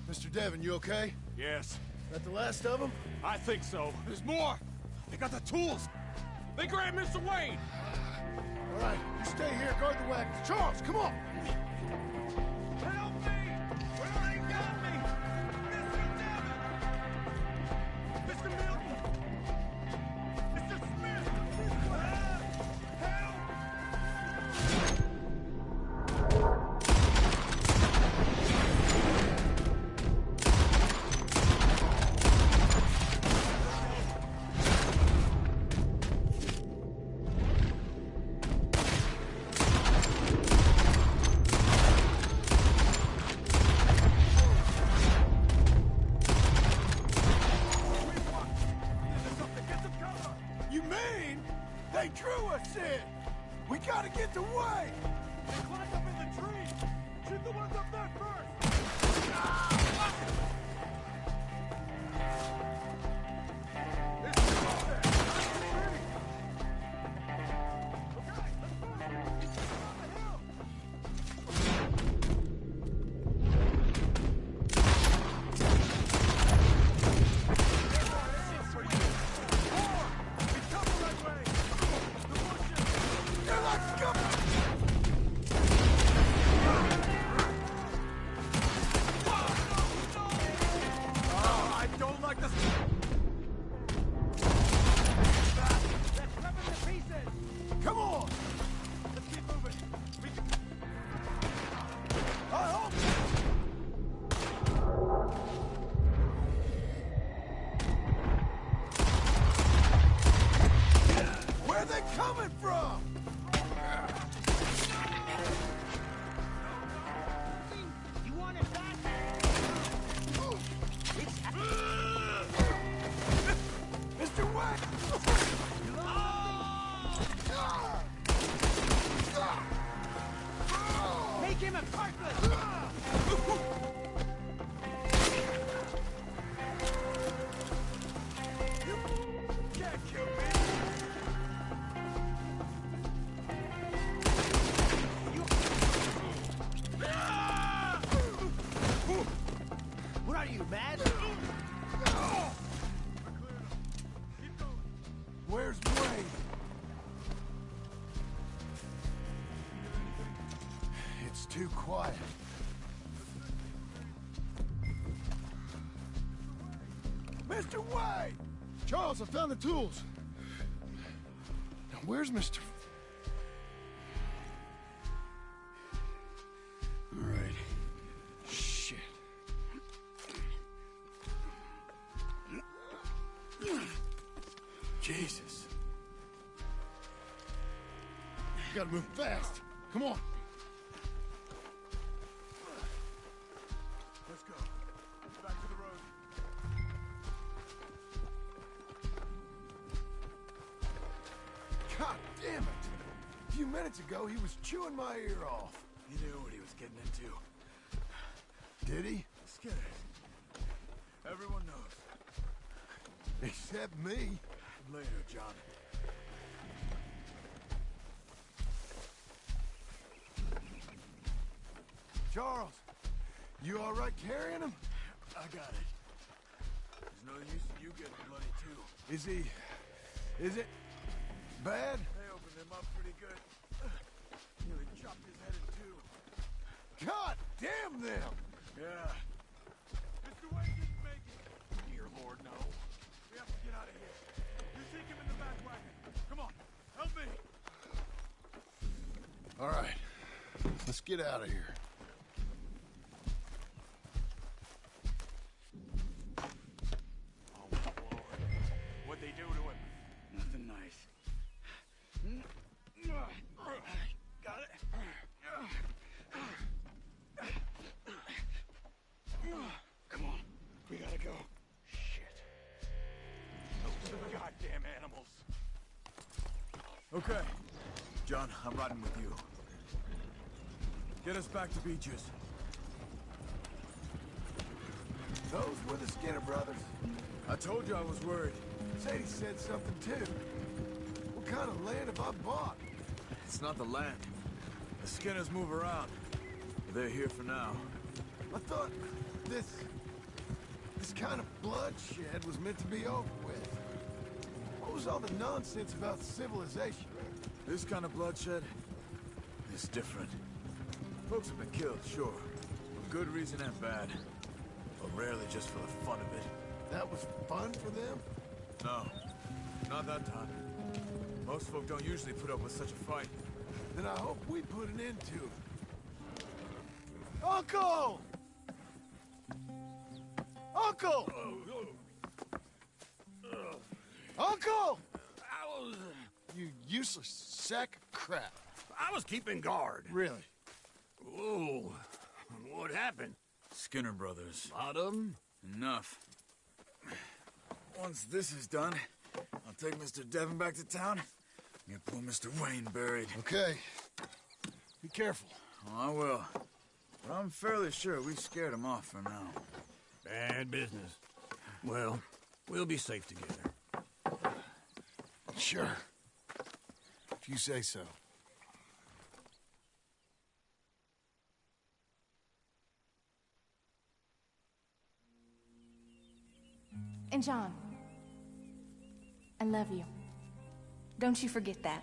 Mr. Devon, you okay? Yes. That the last of them? I think so. There's more! They got the tools! They grabbed Mr. Wayne! All right, you stay here, guard the wagons. Charles, come on! Help me! Where they got me? Mr. Devon! Mr. Milton! Mr. Smith! Help! They drew us in! We gotta get the way! They climbed up in the tree! Shoot the ones up there first! Come on! Let's keep moving! I hope! Where are they coming from? You want it back? Mr. Wayne! Make him a carcass! Can't kill me! What are you, mad? Where's Wayne? It's too quiet. Mr. Wayne! Charles, I found the tools. Now, where's Mr... gotta move fast. Come on. Let's go. Back to the road. God damn it! A few minutes ago, he was chewing my ear off. He knew what he was getting into. Did he? Scared. Everyone knows. Except me. Later, John. Charles, you all right carrying him? I got it. There's no use in you getting bloody, too. Is it bad? They opened him up pretty good. Nearly chopped his head in two. God damn them! Yeah. Mr. Wayne didn't make it. Dear Lord, no. We have to get out of here. You take him in the back wagon. Come on, help me. All right, let's get out of here. Oh, my Lord. What'd they do to him? Nothing nice. Got it. Come on, we gotta go. Shit. Those goddamn animals. Okay. John, I'm riding with you. Get us back to Beaches. Those were the Skinner brothers. I told you I was worried. Sadie said something too. What kind of land have I bought? It's not the land. The Skinners move around. But they're here for now. I thought this kind of bloodshed was meant to be over with. What was all the nonsense about civilization? This kind of bloodshed is different. Folks have been killed, sure. For good reason and bad. But rarely just for the fun of it. That was fun for them? No. Not that time. Most folk don't usually put up with such a fight. Then I hope we put an end to it. Uncle! Uncle! Uncle! You useless sack of crap. I was keeping guard. Really? Whoa. What happened? Skinner brothers. A lot of them? Enough. Once this is done, I'll take Mr. Devon back to town. Get poor Mr. Wayne buried. Okay. Be careful. Oh, I will. But I'm fairly sure we scared him off for now. Bad business. Well, we'll be safe together. Sure. If you say so. And John, I love you. Don't you forget that.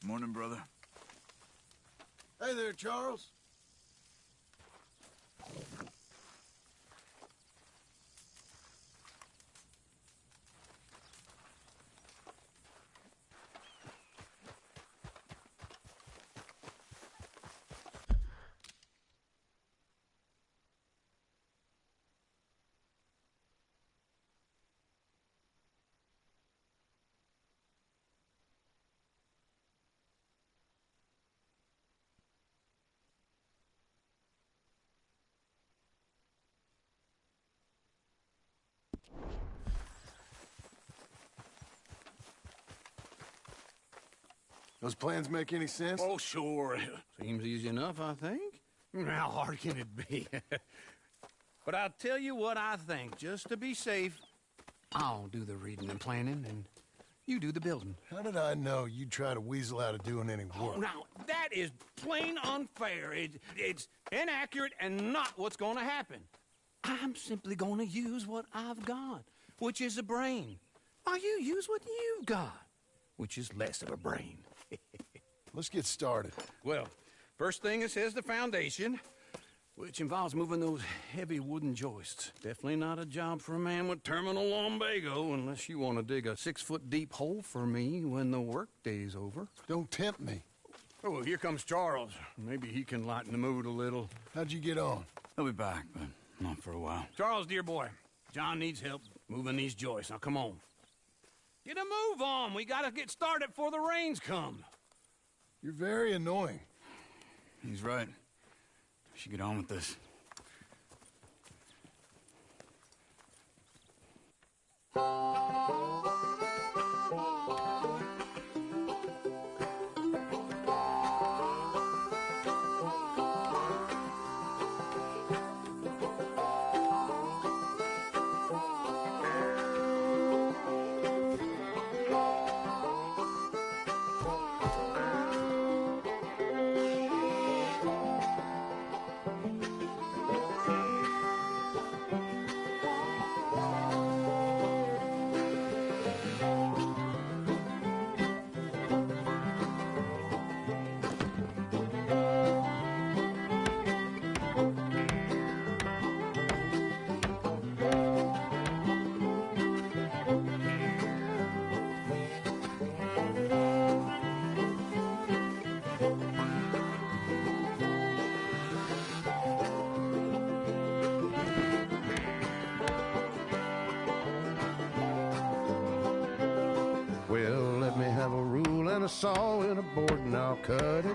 Morning, brother. Hey there, Charles. Those plans make any sense? Oh, sure. Seems easy enough, I think. How hard can it be? But I'll tell you what I think, just to be safe. I'll do the reading and planning, and you do the building. How did I know you'd try to weasel out of doing any work? Oh, now, that is plain unfair. It's inaccurate and not what's going to happen. I'm simply going to use what I've got, which is a brain. While you use what you've got, which is less of a brain. Let's get started. Well, First thing it says the foundation, which involves moving those heavy wooden joists. Definitely not a job for a man with terminal lumbago unless you want to dig a 6-foot deep hole for me when the workday's over. Don't tempt me. Oh, well, here comes Charles. Maybe he can lighten the mood a little. How'd you get on? He'll be back, but not for a while. Charles, dear boy, John needs help moving these joists. Now, come on. Get a move on. We gotta get started before the rains come. You're very annoying. He's right. We should get on with this. Well, let me have a rule and a saw and a board and I'll cut it.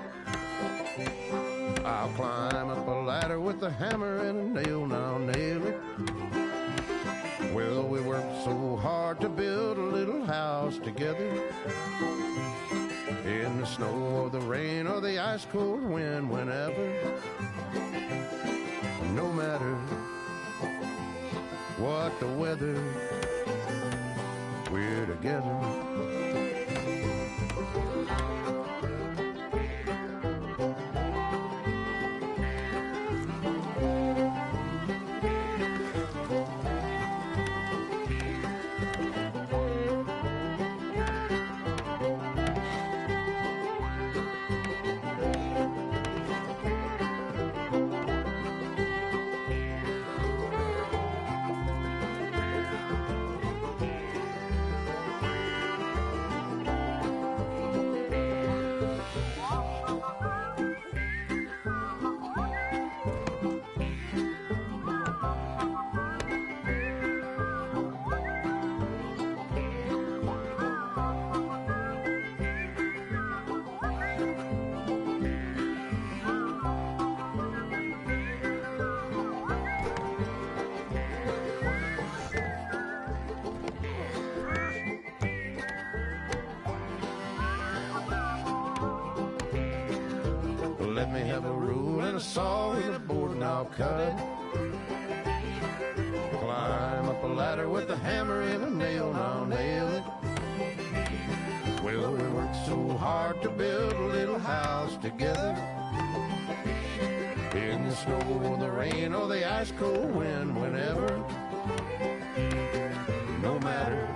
I'll climb up a ladder with a hammer and a nail and I'll nail it. Well, we worked so hard to build a little house together. In the snow or the rain or the ice cold wind, whenever. No matter what the weather, we're together. Let me have a rule and a saw and a board and I'll cut it. Climb up a ladder with a hammer and a nail and I'll nail it. Well, we worked so hard to build a little house together. In the snow or the rain or the ice cold wind, whenever. No matter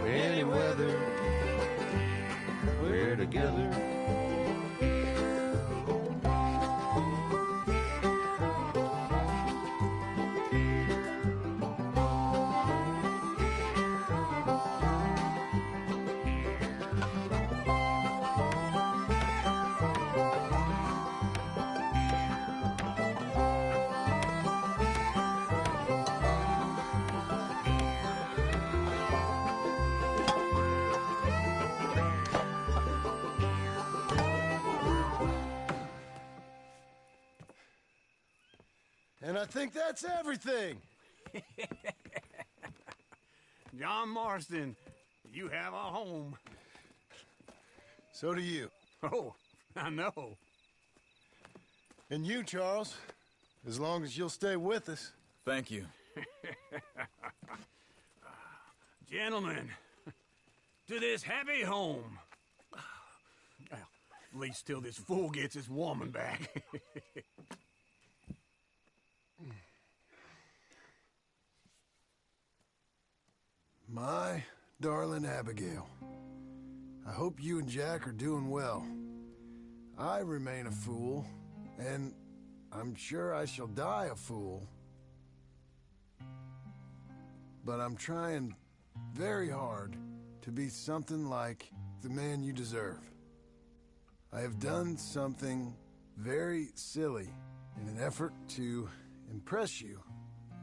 any weather, we're together. And I think that's everything. John Marston, you have a home. So do you. Oh, I know. And you, Charles, as long as you'll stay with us. Thank you. Gentlemen, to this happy home. Well, at least till this fool gets his woman back. My darling Abigail, I hope you and Jack are doing well. I remain a fool, and I'm sure I shall die a fool. But I'm trying very hard to be something like the man you deserve. I have done something very silly in an effort to impress you.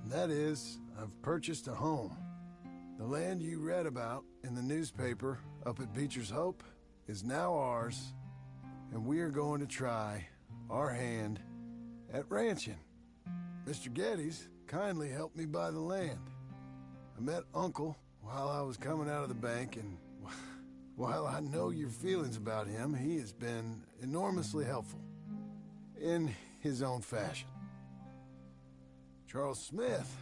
And that is, I've purchased a home. The land you read about in the newspaper up at Beecher's Hope is now ours, and we are going to try our hand at ranching. Mr. Geddes kindly helped me buy the land. I met Uncle while I was coming out of the bank, and while I know your feelings about him, he has been enormously helpful in his own fashion. Charles Smith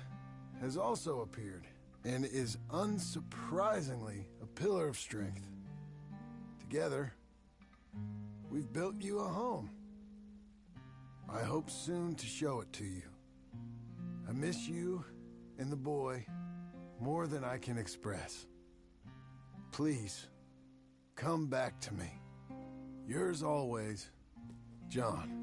has also appeared and is unsurprisingly a pillar of strength. Together, we've built you a home. I hope soon to show it to you. I miss you and the boy more than I can express. Please, come back to me. Yours always, John.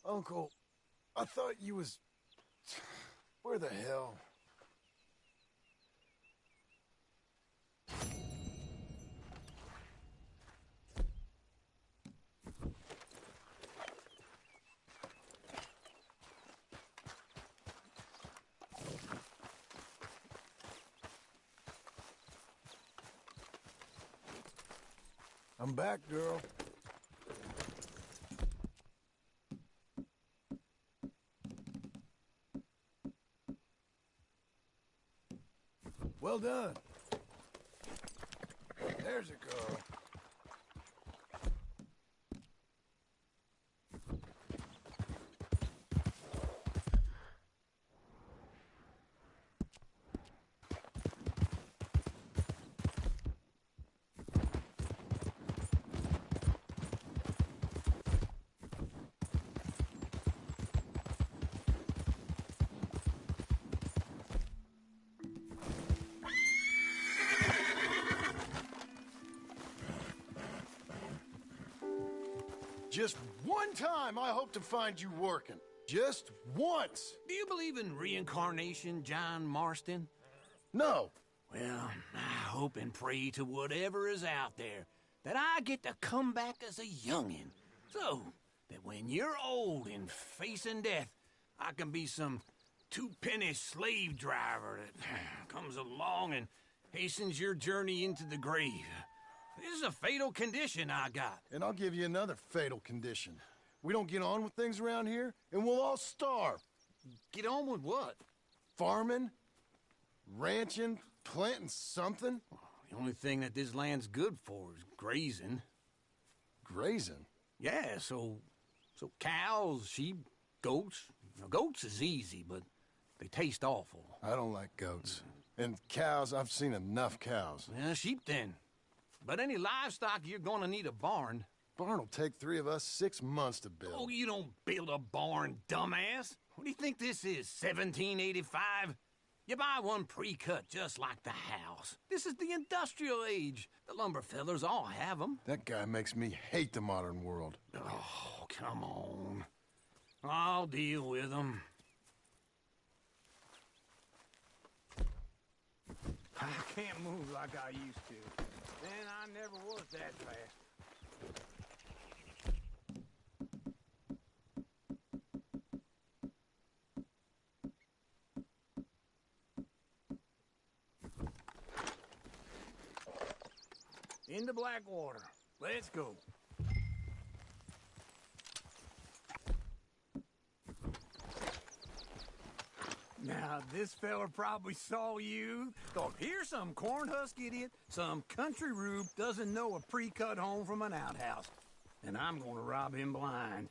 Uncle, I thought you was... Where the hell? I'm back, girl. Well done. There's a girl. Just one time I hope to find you working. Just once. Do you believe in reincarnation, John Marston? No. Well, I hope and pray to whatever is out there that I get to come back as a youngin'. So that when you're old and facing death, I can be some two-penny slave driver that comes along and hastens your journey into the grave. This is a fatal condition I got. And I'll give you another fatal condition. We don't get on with things around here, and we'll all starve. Get on with what? Farming, ranching, planting something. The only thing that this land's good for is grazing. Grazing? Yeah, so cows, sheep, goats. Now, goats is easy, but they taste awful. I don't like goats. And cows, I've seen enough cows. Yeah, sheep then. But any livestock, you're gonna need a barn. Barn will take 3 of us 6 months to build. Oh, you don't build a barn, dumbass. What do you think this is, 1785? You buy one pre-cut just like the house. This is the industrial age. The lumber fellers all have them. That guy makes me hate the modern world. Oh, come on. I'll deal with them. I can't move like I used to. And I never was that fast. Into Blackwater. Let's go. Now, this fella probably saw you, thought, here's some cornhusk idiot, some country rube doesn't know a pre-cut home from an outhouse. And I'm gonna rob him blind.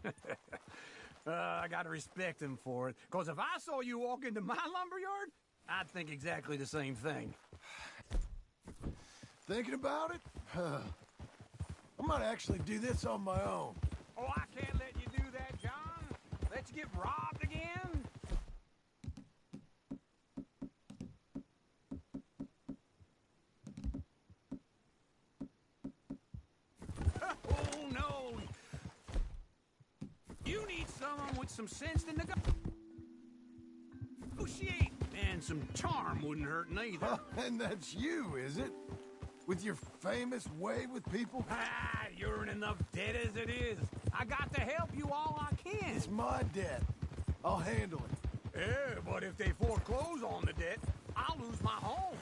I gotta respect him for it, because if I saw you walk into my lumberyard, I'd think exactly the same thing. Thinking about it? I might actually do this on my own. Oh, I can't let you do that, John. Let you get robbed again? Oh, no. You need someone with some sense to negotiate. And some charm wouldn't hurt neither. And that's you, is it? With your famous way with people? Ah, you're in enough debt as it is. I got to help you all I can. It's my debt. I'll handle it. Yeah, but if they foreclose on the debt, I'll lose my home.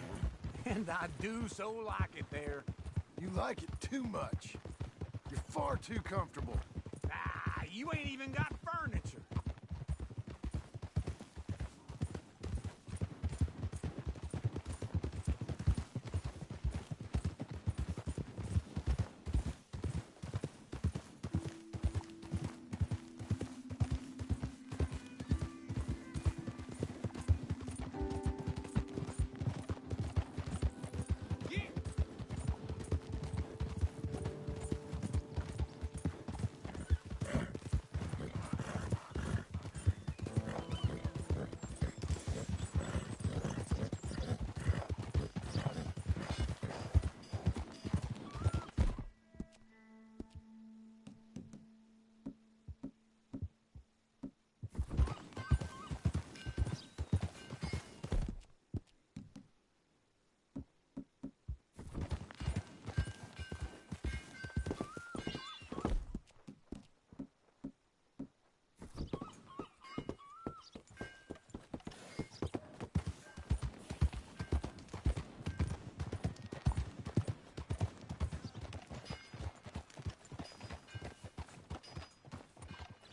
And I do so like it there. You like it too much. You're far too comfortable. Ah, you ain't even got furniture.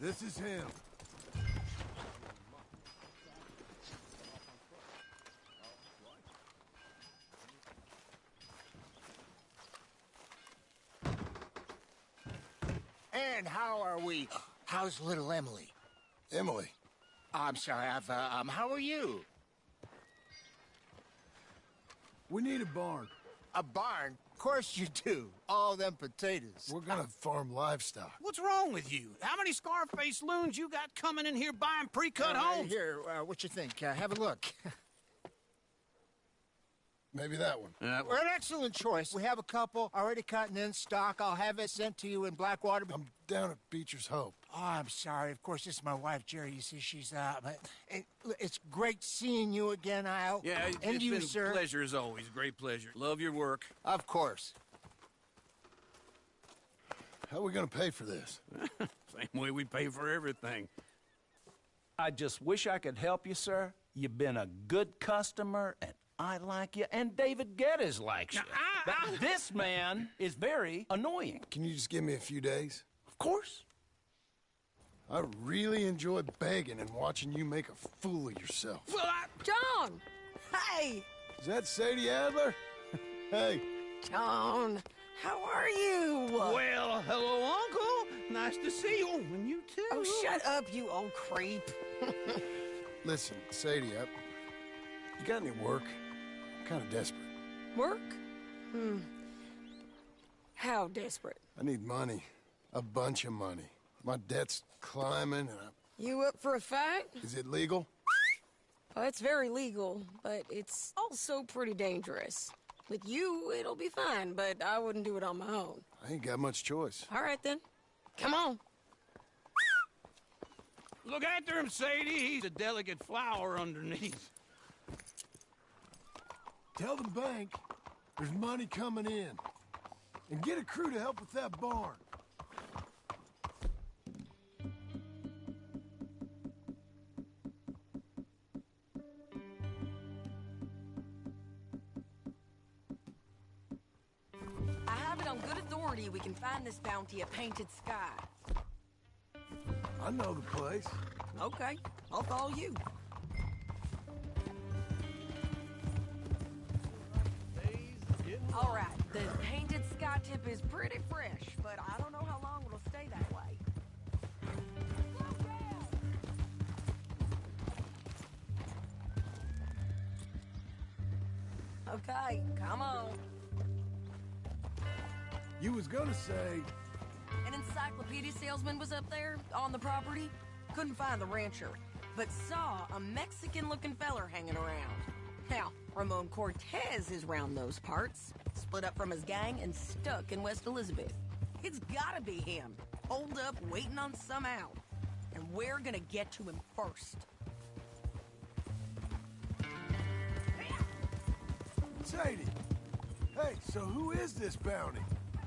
This is him. And how are we? How's little Emily? Emily. I'm sorry, how are you? We need a barn. A barn? Of course you do. All them potatoes. We're gonna farm livestock. What's wrong with you? How many Scarface loons you got coming in here buying pre-cut homes? Here, what you think? Have a look. Maybe that one. We're an excellent choice. We have a couple already cut and in stock. I'll have it sent to you in Blackwater. I'm down at Beecher's Hope. Oh, I'm sorry. Of course, this is my wife, Jerry. You see, she's but it's great seeing you again, Al. Yeah, and it's you, been sir. a pleasure as always. Great pleasure. Love your work. Of course. How are we gonna pay for this? Same way we pay for everything. I just wish I could help you, sir. You've been a good customer, and I like you, and David Geddes likes you. But this man is very annoying. Can you just give me a few days? Of course. I really enjoy begging and watching you make a fool of yourself. Well, John! Hey! Is that Sadie Adler? Hey. John, how are you? Well, hello, Uncle. Nice to see you. And you too. Oh, shut up, you old creep. Listen, Sadie, you got any work? I'm kind of desperate. Work? How desperate? I need money. A bunch of money. My debt's climbing, and You up for a fight? Is it legal? Oh, it's very legal, but it's also pretty dangerous. With you, it'll be fine, but I wouldn't do it on my own. I ain't got much choice. All right, then. Come on. Look after him, Sadie. He's a delicate flower underneath. Tell the bank there's money coming in. And get a crew to help with that barn. I have it on good authority we can find this bounty at Painted Sky. I know the place. Okay, I'll follow you. All right, the painted sky tip is pretty fresh, but I don't know how long it'll stay that way. Okay, come on. You was gonna say... An encyclopedia salesman was up there on the property. Couldn't find the rancher, but saw a Mexican-looking feller hanging around. Now, Ramon Cortez is round those parts, split up from his gang and stuck in West Elizabeth. It's gotta be him, holed up waiting on some out. And we're gonna get to him first. Sadie! Hey, so who is this bounty?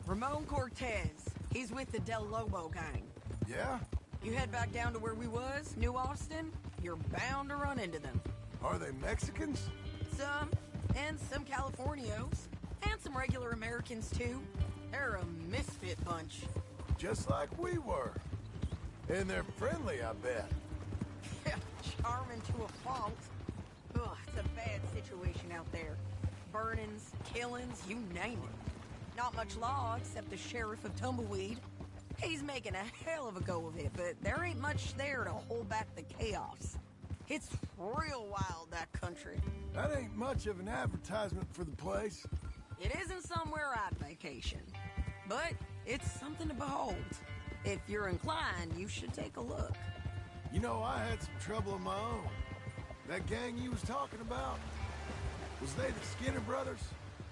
Ramon Cortez. He's with the Del Lobo gang. Yeah? You head back down to where we was, New Austin, you're bound to run into them. Are they Mexicans? Some, and some Californios, and some regular Americans too. They're a misfit bunch. Just like we were. And they're friendly, I bet. Yeah, charming to a fault. Ugh, it's a bad situation out there. Burnings, killings, you name it. Not much law except the sheriff of Tumbleweed. He's making a hell of a go of it, but there ain't much there to hold back the chaos. It's real wild, that country. That ain't much of an advertisement for the place. It isn't somewhere I'd vacation, but it's something to behold. If you're inclined, you should take a look. You know, I had some trouble of my own. That gang you was talking about, was they the Skinner brothers?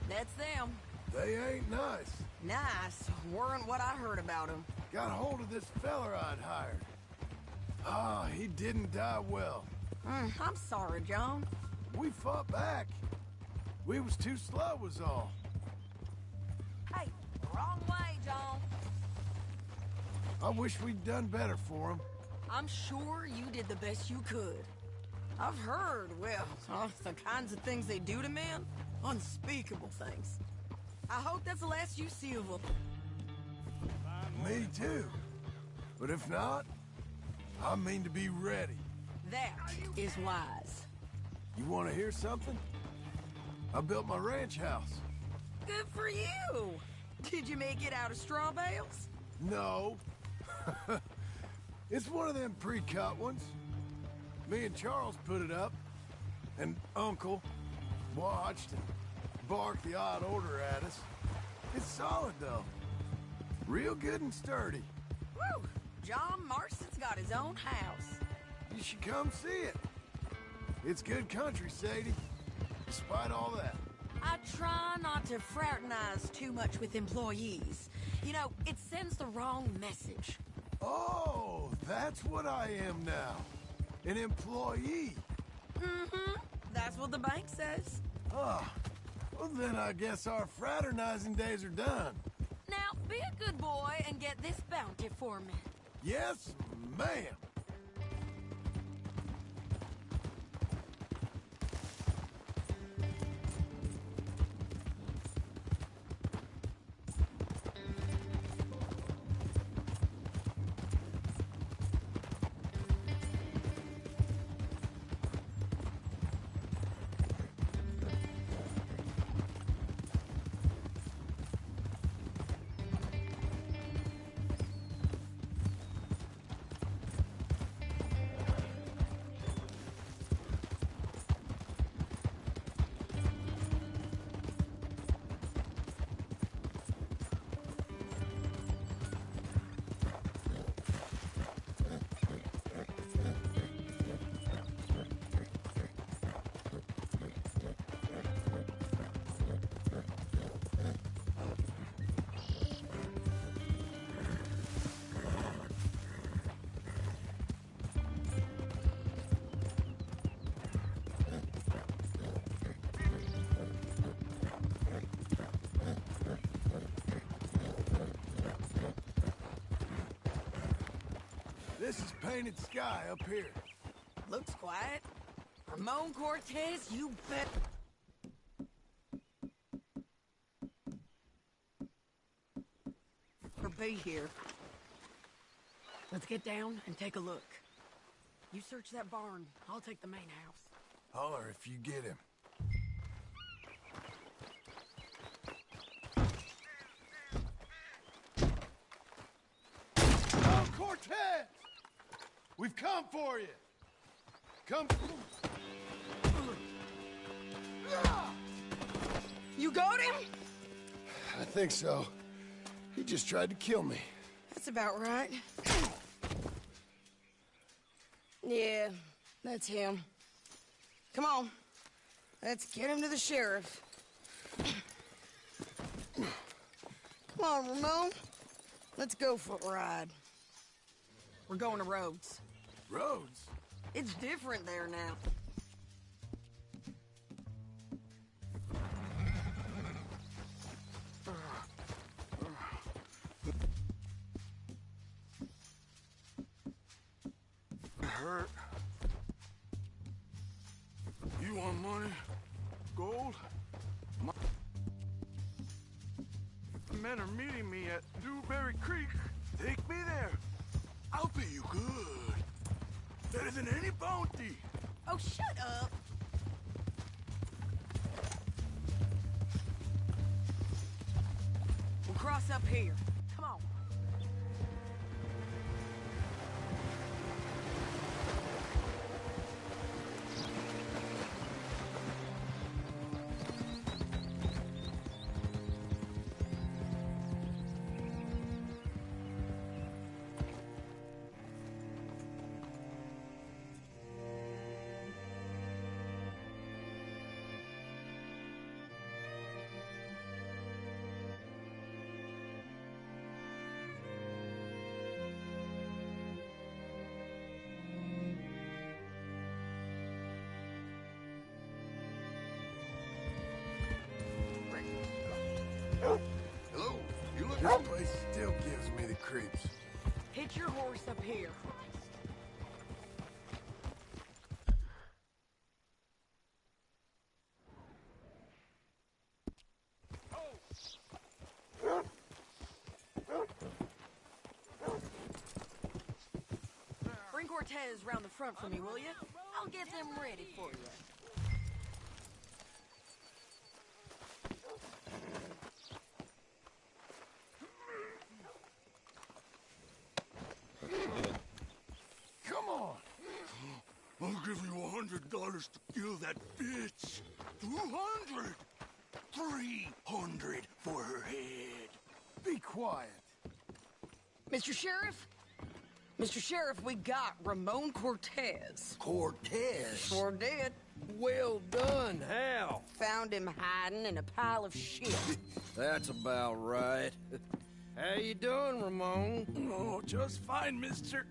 That's them. They ain't nice. Nice weren't what I heard about them. Got hold of this feller I'd hired. Ah, he didn't die well. I'm sorry, John. We fought back. We was too slow was all. Hey, wrong way, John. I wish we'd done better for him. I'm sure you did the best you could. I've heard, well, the kinds of things they do to men. Unspeakable things. I hope that's the last you see of them. Me too. But if not, I mean to be ready. That is wise. You want to hear something? I built my ranch house. Good for you. Did you make it out of straw bales? No. It's one of them pre-cut ones. Me and Charles put it up, and Uncle watched and barked the odd order at us. It's solid, though. Real good and sturdy. Woo! John Marston's got his own house. You should come see it. It's good country, Sadie. Despite all that. I try not to fraternize too much with employees. You know, it sends the wrong message. Oh, that's what I am now. An employee. Mm-hmm. That's what the bank says. Ah, well then I guess our fraternizing days are done. Now, be a good boy and get this bounty for me. Yes, ma'am. This is painted sky up here. Looks quiet. Ramon Cortez, you bet. Or be here. Let's get down and take a look. You search that barn. I'll take the main house. Holler if you get him. Cortez! We've come for you! Come... You got him? I think so. He just tried to kill me. That's about right. Yeah, that's him. Come on. Let's get him to the sheriff. Come on, Ramon. Let's go for a ride. We're going to Rhodes. Rhodes? It's different there now. Hurt. You want money? Gold? Men are meeting me at Newberry Creek. Take me there. I'll pay you good. Better than any bounty. Oh, shut up. We'll cross up here. Come on. Hello? You look... This place still gives me the creeps. Hitch your horse up here. Bring Cortez round the front for me, will you? I'll get them ready for you. Come on. I'll give you $100 to kill that bitch. 200. 300 for her head. Be quiet. Mr. Sheriff? Mr. Sheriff, we got Ramon Cortez. Cortez? Sure did. Well done. How? Found him hiding in a pile of shit. That's about right. How you doing, Ramon? Oh, just fine, mister.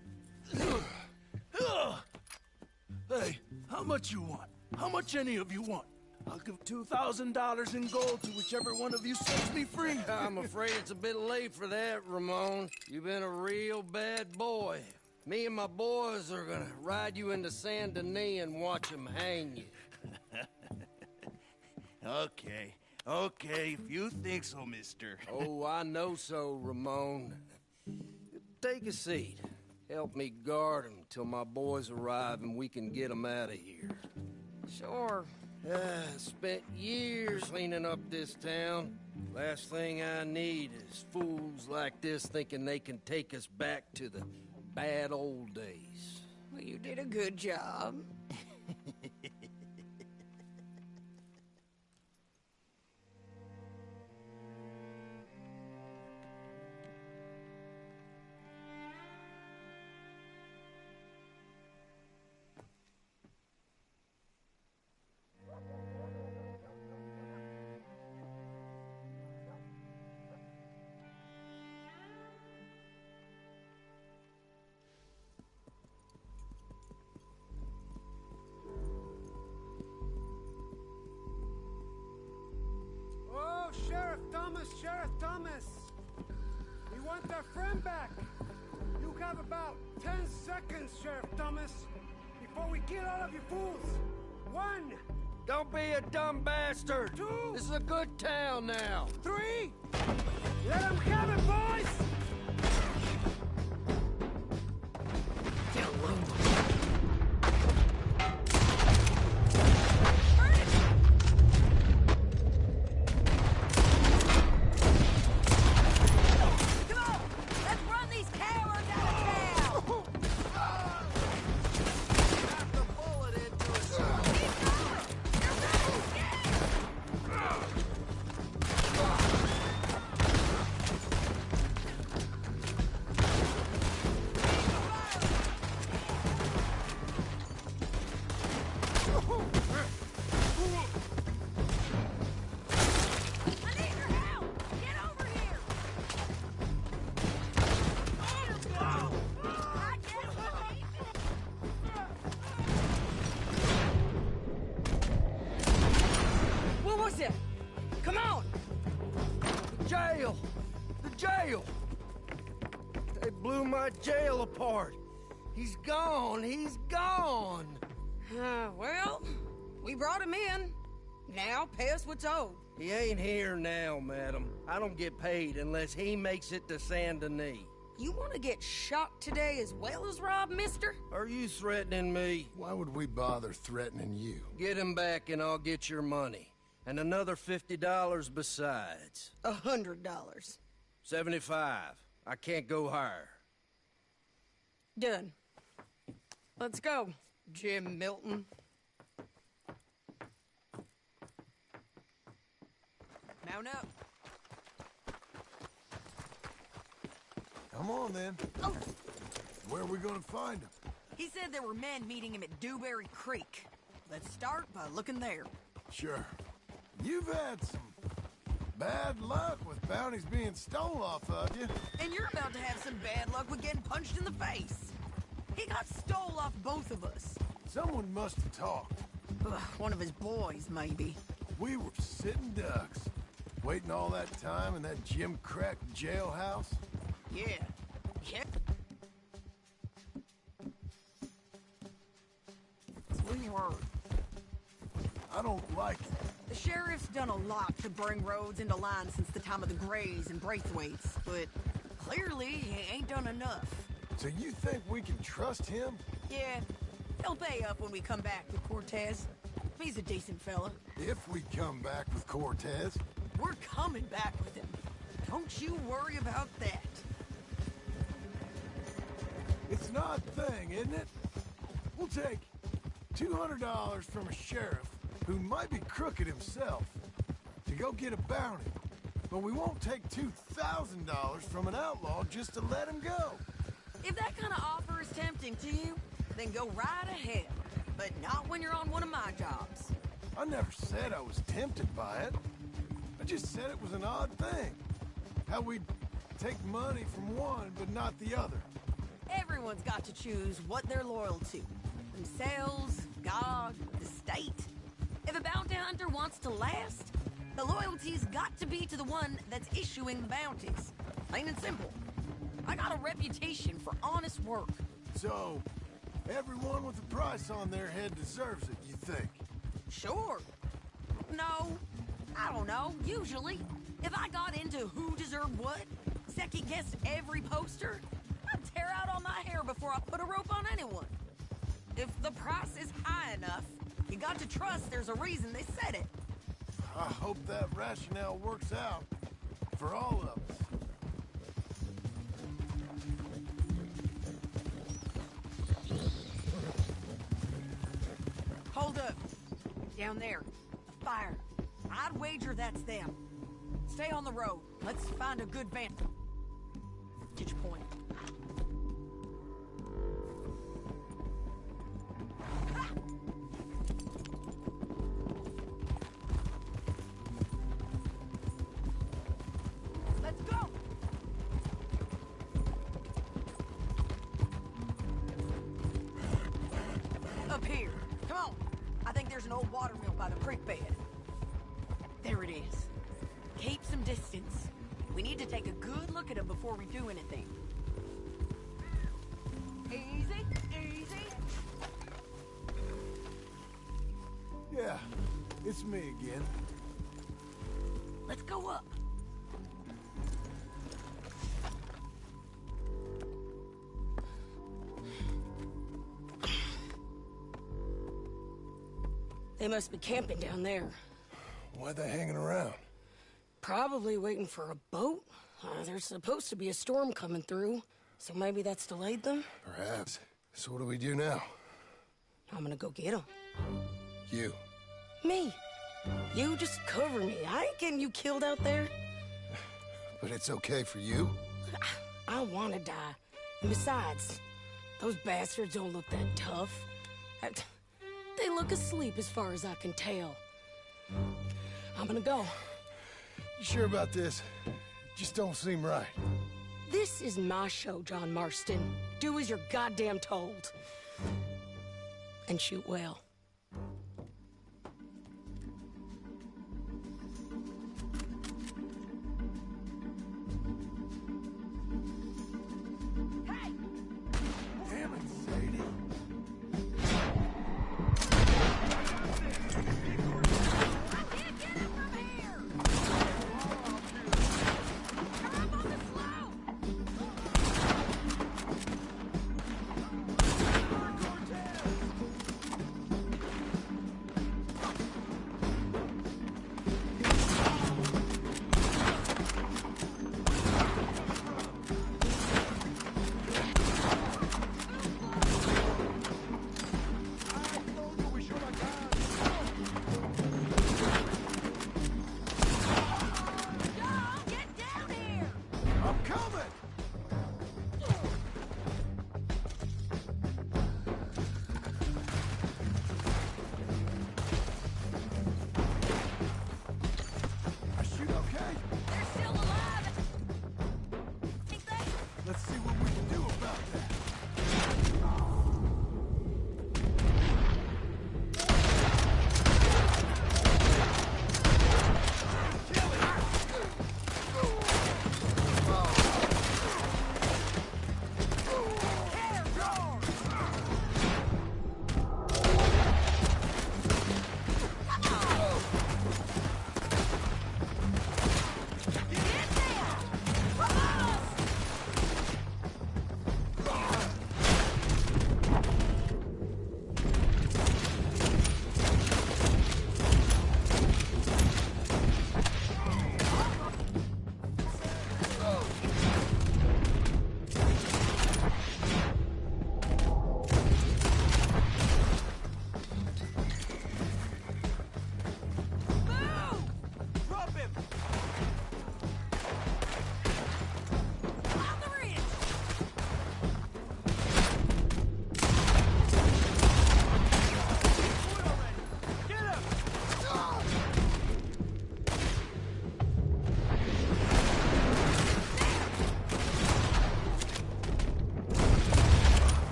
Hey, how much you want? How much any of you want? I'll give $2,000 in gold to whichever one of you sets me free. I'm afraid it's a bit late for that, Ramon. You've been a real bad boy. Me and my boys are gonna ride you into Saint Denis and watch them hang you. Okay, if you think so, mister. Oh, I know so, Ramon. Take a seat. Help me guard him till my boys arrive and we can get them out of here. Sure. Spent years cleaning up this town. Last thing I need is fools like this thinking they can take us back to the bad old days. Well, you did a good job. Sheriff Thomas! We want our friend back! You have about 10 seconds, Sheriff Thomas, before we kill all of you fools! 1! Don't be a dumb bastard! 2! This is a good town now! 3! Let them have it, boys! Let's run these cowards out of town! blew my jail apart. He's gone. He's gone. Well, we brought him in. Now pay us what's owed. He ain't here now, madam. I don't get paid unless he makes it to Saint Denis. You want to get shot today as well as rob, mister? Are you threatening me? Why would we bother threatening you? Get him back and I'll get your money. And another $50 besides. $100. 75. I can't go higher. Done. Let's go, Jim Milton. Mount up. Come on, then. Oh. Where are we gonna find him? He said there were men meeting him at Dewberry Creek. Let's start by looking there. Sure. You've had some bad luck with bounties being stole off of you. And you're about to have some bad luck with getting punched in the face. He got stole off both of us. Someone must have talked. One of his boys, maybe. We were sitting ducks, waiting all that time in that Jim Crack jailhouse. Yeah. Yeah. We were. I don't like it. The sheriff's done a lot to bring roads into line since the time of the Grays and Braithwaites, but clearly he ain't done enough. So you think we can trust him? Yeah, he'll pay up when we come back with Cortez. He's a decent fella. If we come back with Cortez. We're coming back with him. Don't you worry about that. It's an odd thing, isn't it? We'll take $200 from a sheriff who might be crooked himself to go get a bounty, but we won't take $2,000 from an outlaw just to let him go. If that kind of offer is tempting to you, then go right ahead. But not when you're on one of my jobs. I never said I was tempted by it. I just said it was an odd thing. How we'd take money from one but not the other. Everyone's got to choose what they're loyal to. Themselves, God, the state. If a bounty hunter wants to last, the loyalty's got to be to the one that's issuing the bounties. Plain and simple. I got a reputation for honest work. So, everyone with a price on their head deserves it, you think? Sure. No, I don't know, usually. If I got into who deserved what, second-guessed every poster, I'd tear out all my hair before I put a rope on anyone. If the price is high enough, you got to trust there's a reason they said it. I hope that rationale works out for all of us. Hold up. Down there. A fire. I'd wager that's them. Stay on the road. Let's find a good vantage point. Let's go! Up here. Come on. I think there's an old water mill by the creek bed. There it is. Keep some distance. We need to take a good look at him before we do anything. Easy, easy. Yeah, it's me again. Let's go up. They must be camping down there. Why are they hanging around? Probably waiting for a boat. There's supposed to be a storm coming through, so maybe that's delayed them? Perhaps. So what do we do now? I'm gonna go get them. You. Me. You just cover me. I ain't getting you killed out there. But it's okay for you? I wanna die. And besides, those bastards don't look that tough. They look asleep as far as I can tell. I'm gonna go. You sure about this? Just don't seem right. This is my show, John Marston. Do as you're goddamn told. And shoot well.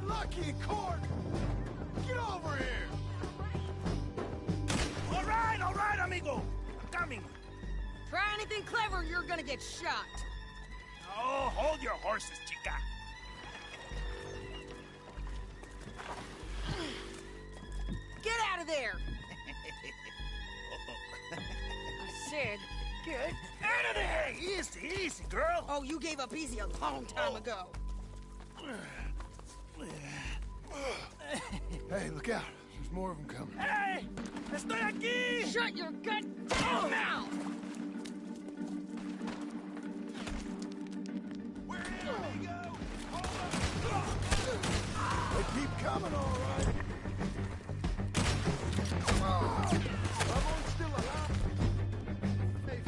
Lucky Court! Get over here! All right, amigo. I'm coming. Try anything clever, you're gonna get shot. Oh, hold your horses, chica. Get out of there! I said, get Out of there! Easy, easy, girl. Oh, you gave up easy a long time ago. Hey, look out. There's more of them coming. Hey! Estoy aquí! Shut your goddamn mouth! We're in, amigo! They keep coming, all right. Someone's still alive. Hey.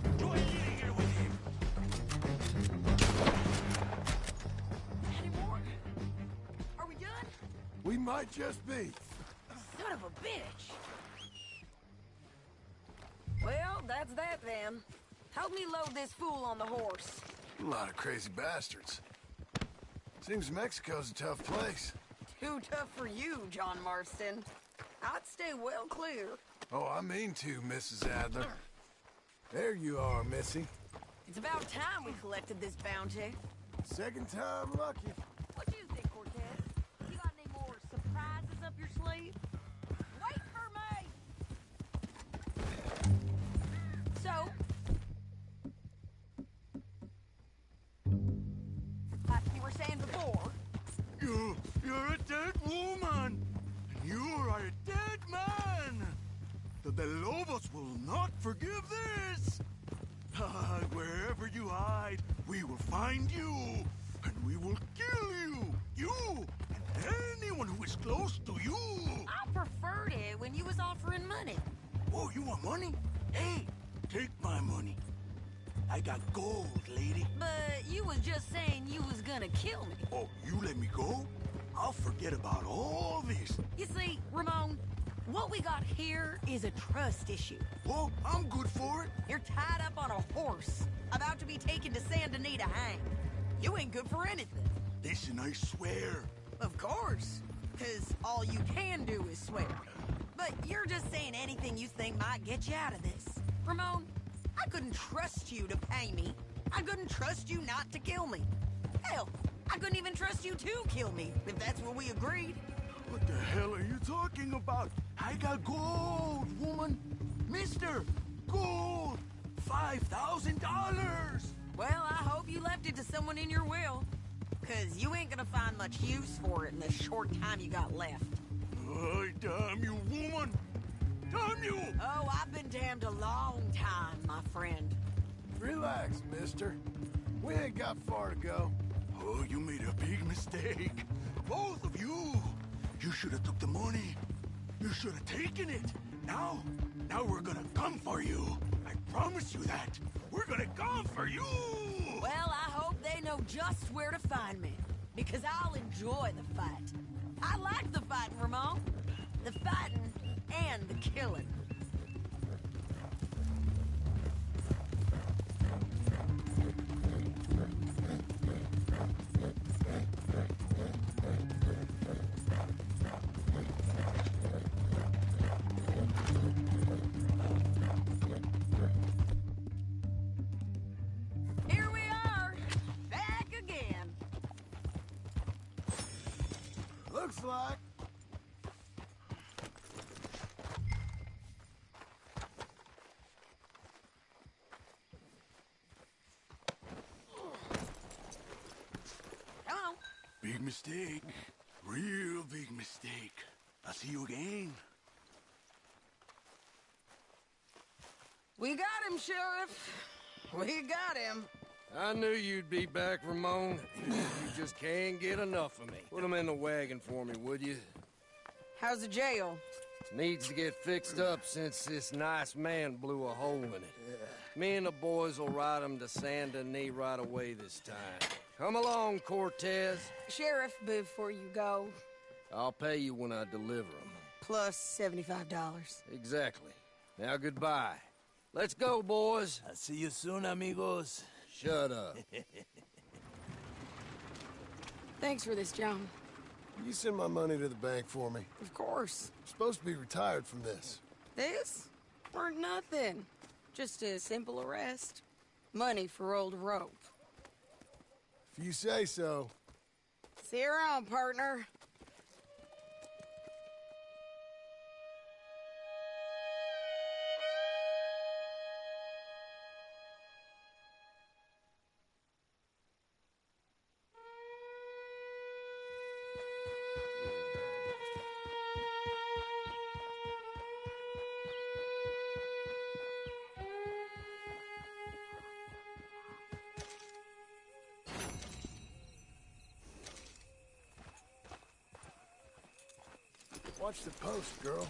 Enjoy eating here with him. Any more? Are we done? We might just be. Son of a bitch! Well, that's that then. Help me load this fool on the horse. A lot of crazy bastards. Seems Mexico's a tough place. Too tough for you, John Marston. I'd stay well clear. Oh, I mean to, Mrs. Adler. There you are, Missy. It's about time we collected this bounty. Second time lucky. What do you think, Cortez? You got any more surprises up your sleeve? Wait for me! So, like you were saying before, You're a dead woman! And you are a dead man! The De Lobos will not forgive this! Wherever you hide, we will find you! And we will kill you! You! And anyone who is close to you! I preferred it when you was offering money. Oh, you want money? Hey, take my money. I got gold, lady. But you was just saying you was gonna kill me. Oh, you let me go? I'll forget about all this. You see, Ramon, what we got here is a trust issue. Oh, I'm good for it. You're tied up on a horse, about to be taken to San Denis to hang. You ain't good for anything. Listen, I swear. Of course, because all you can do is swear. But you're just saying anything you think might get you out of this. Ramon, I couldn't trust you to pay me. I couldn't trust you not to kill me. Hell, I couldn't even trust you to kill me, if that's what we agreed. What the hell are you talking about? I got gold, woman. Mister, gold. $5,000. Well, I hope you left it to someone in your will. Because you ain't gonna find much use for it in the short time you got left. Oh, damn you, woman. Damn you. Oh, I've been damned a long time, my friend. Relax, mister. We ain't got far to go. Oh, you made a big mistake. Both of you. You should have took the money. You should have taken it. Now we're gonna come for you. I promise you that. We're gonna come for you. Well, I hope they know just where to find me. Because I'll enjoy the fight. I like the fighting, Ramon. The fighting and the killing. Here we are, back again. Looks like. Come on. Big mistake. Real big mistake. I'll see you again. We got him, Sheriff. We got him. I knew you'd be back, Ramon. You just can't get enough of me. Put him in the wagon for me, would you? How's the jail? Needs to get fixed up since this nice man blew a hole in it. Me and the boys will ride him to San Denis right away this time. Come along, Cortez. Sheriff, before you go, I'll pay you when I deliver them. Plus $75. Exactly. Now goodbye. Let's go, boys. I'll see you soon, amigos. Shut up. Thanks for this, John. You send my money to the bank for me. Of course. I'm supposed to be retired from this. This? Weren't nothing. Just a simple arrest. Money for old rope. If you say so. See you around, partner. Watch the post, girl.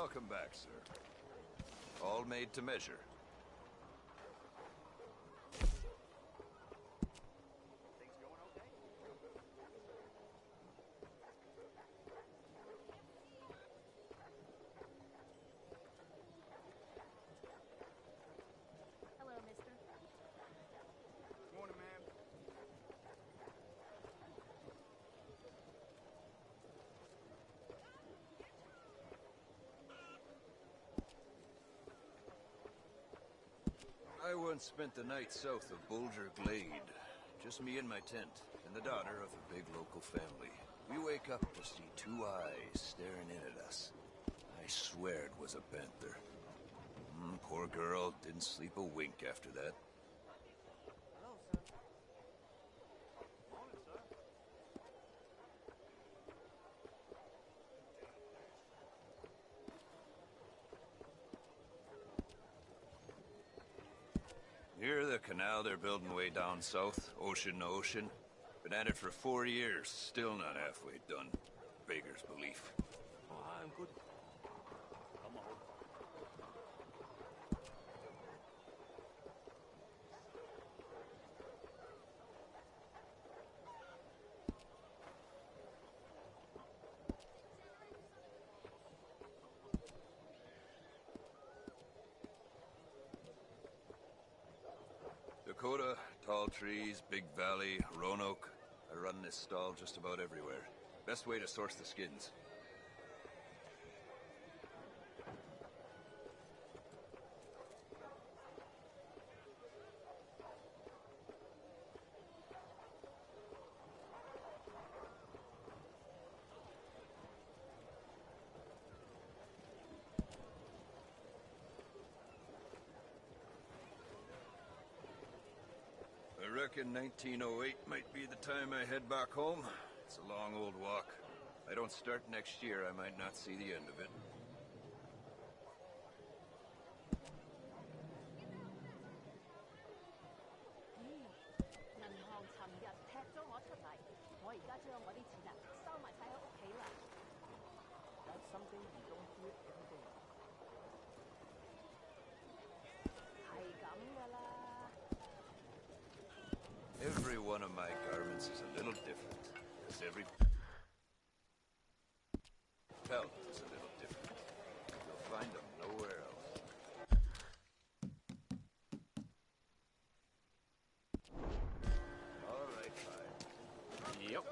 Welcome back, sir. All made to measure. Hello, mister. Morning, ma'am. I once spent the night south of Bulger Glade. Just me and my tent, and the daughter of a big local family. We wake up to see two eyes staring in at us. I swear it was a panther. Poor girl didn't sleep a wink after that. Hello, sir. Morning, sir. Near the canal they're building way down south, ocean to ocean. Been at it for 4 years, still not halfway done. Beggar's belief. Oh, I'm good. Come on. Dakota, tall trees, big valley, Roanoke. I run this stall just about everywhere. Best way to source the skins. I reckon 1908 might be the time I head back home. It's a long old walk. If I don't start next year, I might not see the end of it. That's something you don't hear every day. 係咁㗎啦。 Every one of my garments is a little different. Because every pelt is a little different. You'll find them nowhere else. All right, fine. Yep.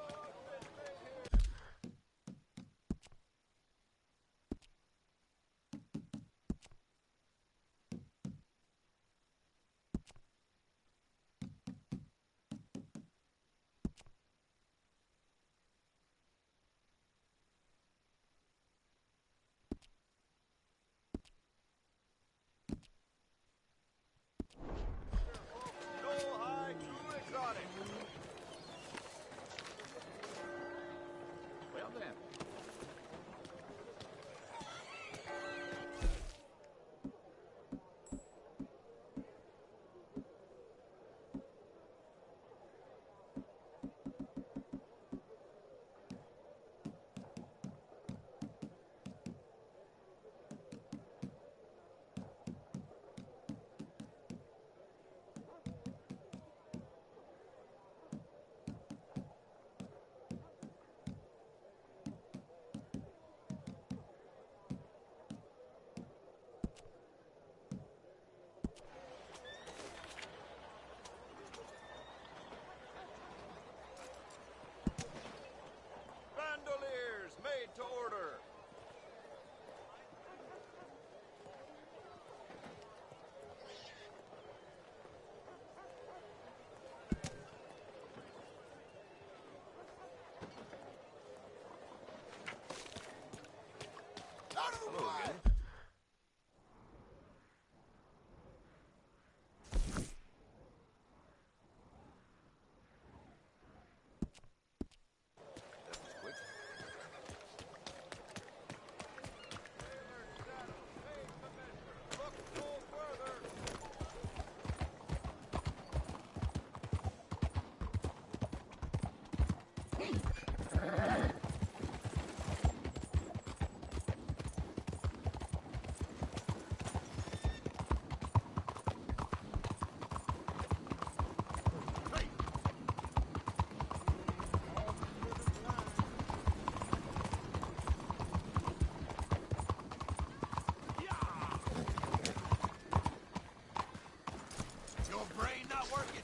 not working.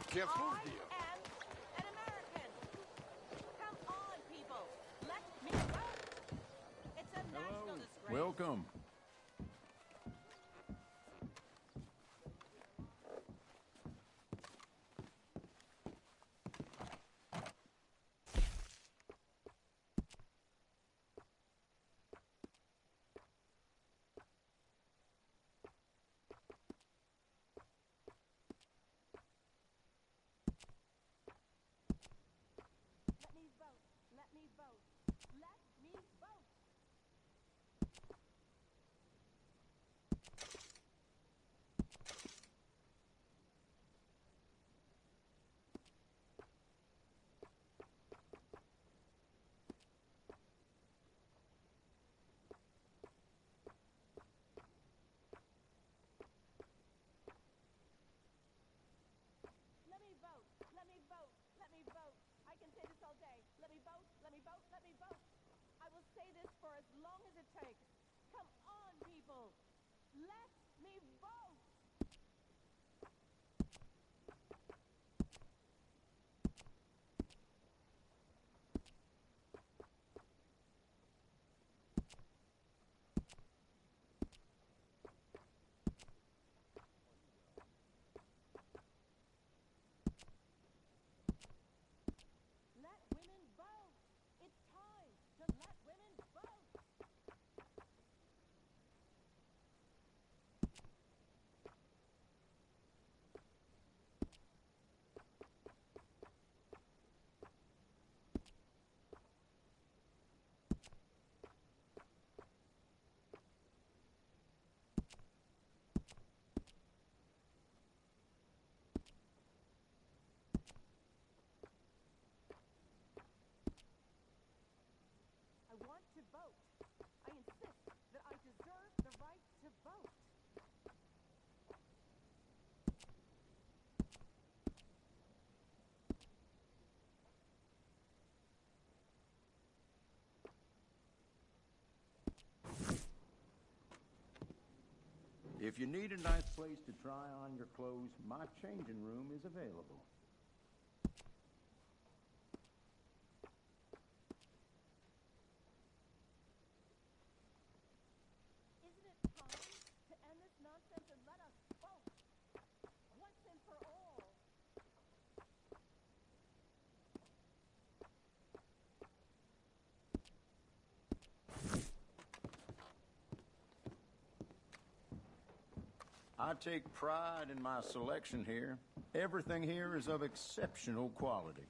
Can't fool you. An American. Come on, people. Let me vote. It's a national disgrace. Welcome. Let me vote. Let me vote. Let me vote. Let me vote. Let me vote. Let me vote. I can say this all day. Let me vote. Let me vote. Let me vote. I will say this for as long as it takes. Come on, people. Let me vote. Let women vote. It's time to let women vote. I want to vote. I insist that I deserve the right to vote. If you need a nice place to try on your clothes, my changing room is available. Isn't it time to end this nonsense and let us vote? Once and for all. I take pride in my selection here. Everything here is of exceptional quality.